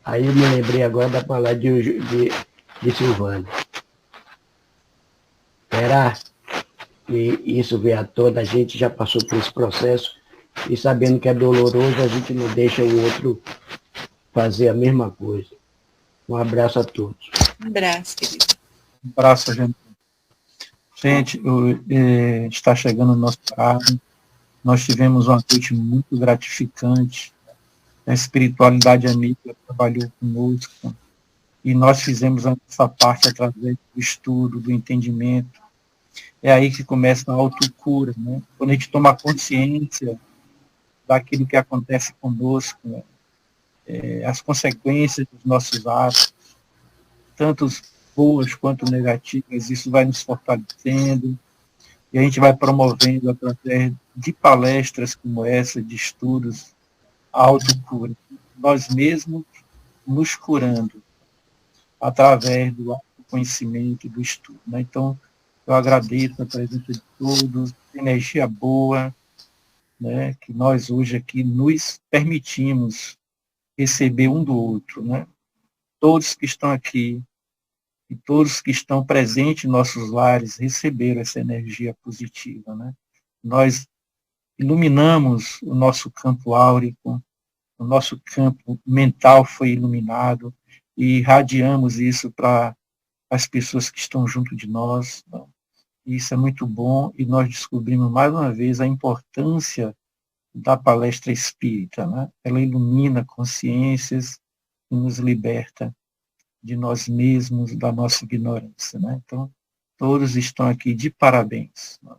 Aí eu me lembrei agora da palavra de Silvana. Será que isso veio à tona? A gente já passou por esse processo e sabendo que é doloroso, a gente não deixa o outro fazer a mesma coisa. Um abraço a todos. Um abraço, querido. Um abraço, gente. Gente, está chegando o nosso horário. Nós tivemos uma noite muito gratificante. A espiritualidade amiga trabalhou conosco e nós fizemos a nossa parte através do estudo, do entendimento. É aí que começa a autocura, né? Quando a gente toma consciência daquilo que acontece conosco, né? As consequências dos nossos atos, tanto boas quanto negativas, isso vai nos fortalecendo e a gente vai promovendo através de palestras como essa, de estudos, a autocura. nós mesmos nos curando através do conhecimento e do estudo. Né? Então, eu agradeço a presença de todos, energia boa, né? Que nós hoje aqui nos permitimos receber um do outro. Né? Todos que estão aqui e todos que estão presentes em nossos lares receberam essa energia positiva. Né? Nós iluminamos o nosso campo áurico, o nosso campo mental foi iluminado e irradiamos isso para as pessoas que estão junto de nós. Isso é muito bom e nós descobrimos mais uma vez a importância da palestra espírita. Né? Ela ilumina consciências e nos liberta de nós mesmos, da nossa ignorância. Né? Então, todos estão aqui de parabéns. Né?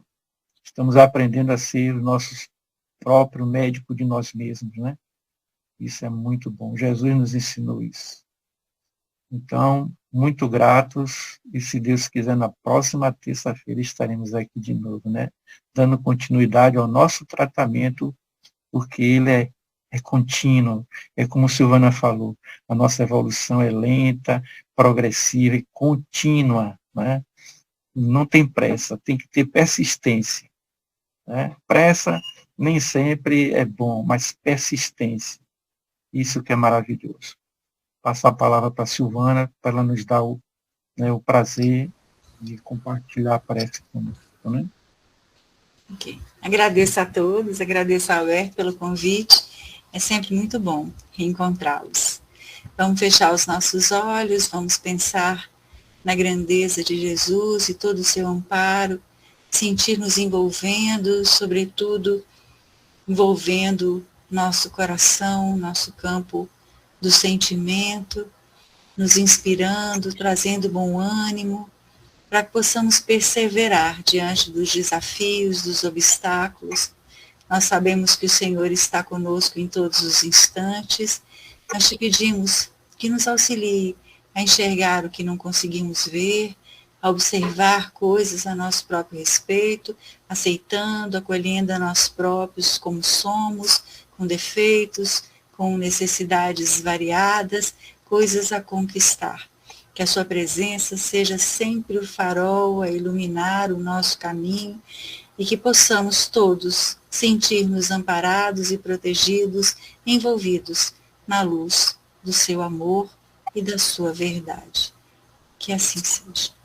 Estamos aprendendo a ser o nosso próprio médico de nós mesmos. Né? Isso é muito bom. Jesus nos ensinou isso. Então, muito gratos, e se Deus quiser, na próxima terça-feira estaremos aqui de novo, né? Dando continuidade ao nosso tratamento, porque ele é contínuo. É como a Silvana falou, a nossa evolução é lenta, progressiva e contínua, né? Não tem pressa, tem que ter persistência. Né? Pressa nem sempre é bom, mas persistência. Isso que é maravilhoso. Passar a palavra para a Silvana, para ela nos dar o prazer de compartilhar a prece conosco. Né? Okay. Agradeço a todos, agradeço ao Alberto pelo convite. É sempre muito bom reencontrá-los. Vamos fechar os nossos olhos, vamos pensar na grandeza de Jesus e todo o seu amparo, sentir-nos envolvendo, sobretudo, envolvendo nosso coração, nosso campo do sentimento, nos inspirando, trazendo bom ânimo, para que possamos perseverar diante dos desafios, dos obstáculos. Nós sabemos que o Senhor está conosco em todos os instantes. Nós te pedimos que nos auxilie a enxergar o que não conseguimos ver, a observar coisas a nosso próprio respeito, aceitando, acolhendo a nós próprios como somos, com defeitos, com necessidades variadas, coisas a conquistar. Que a sua presença seja sempre o farol a iluminar o nosso caminho e que possamos todos sentir-nos amparados e protegidos, envolvidos na luz do seu amor e da sua verdade. Que assim seja.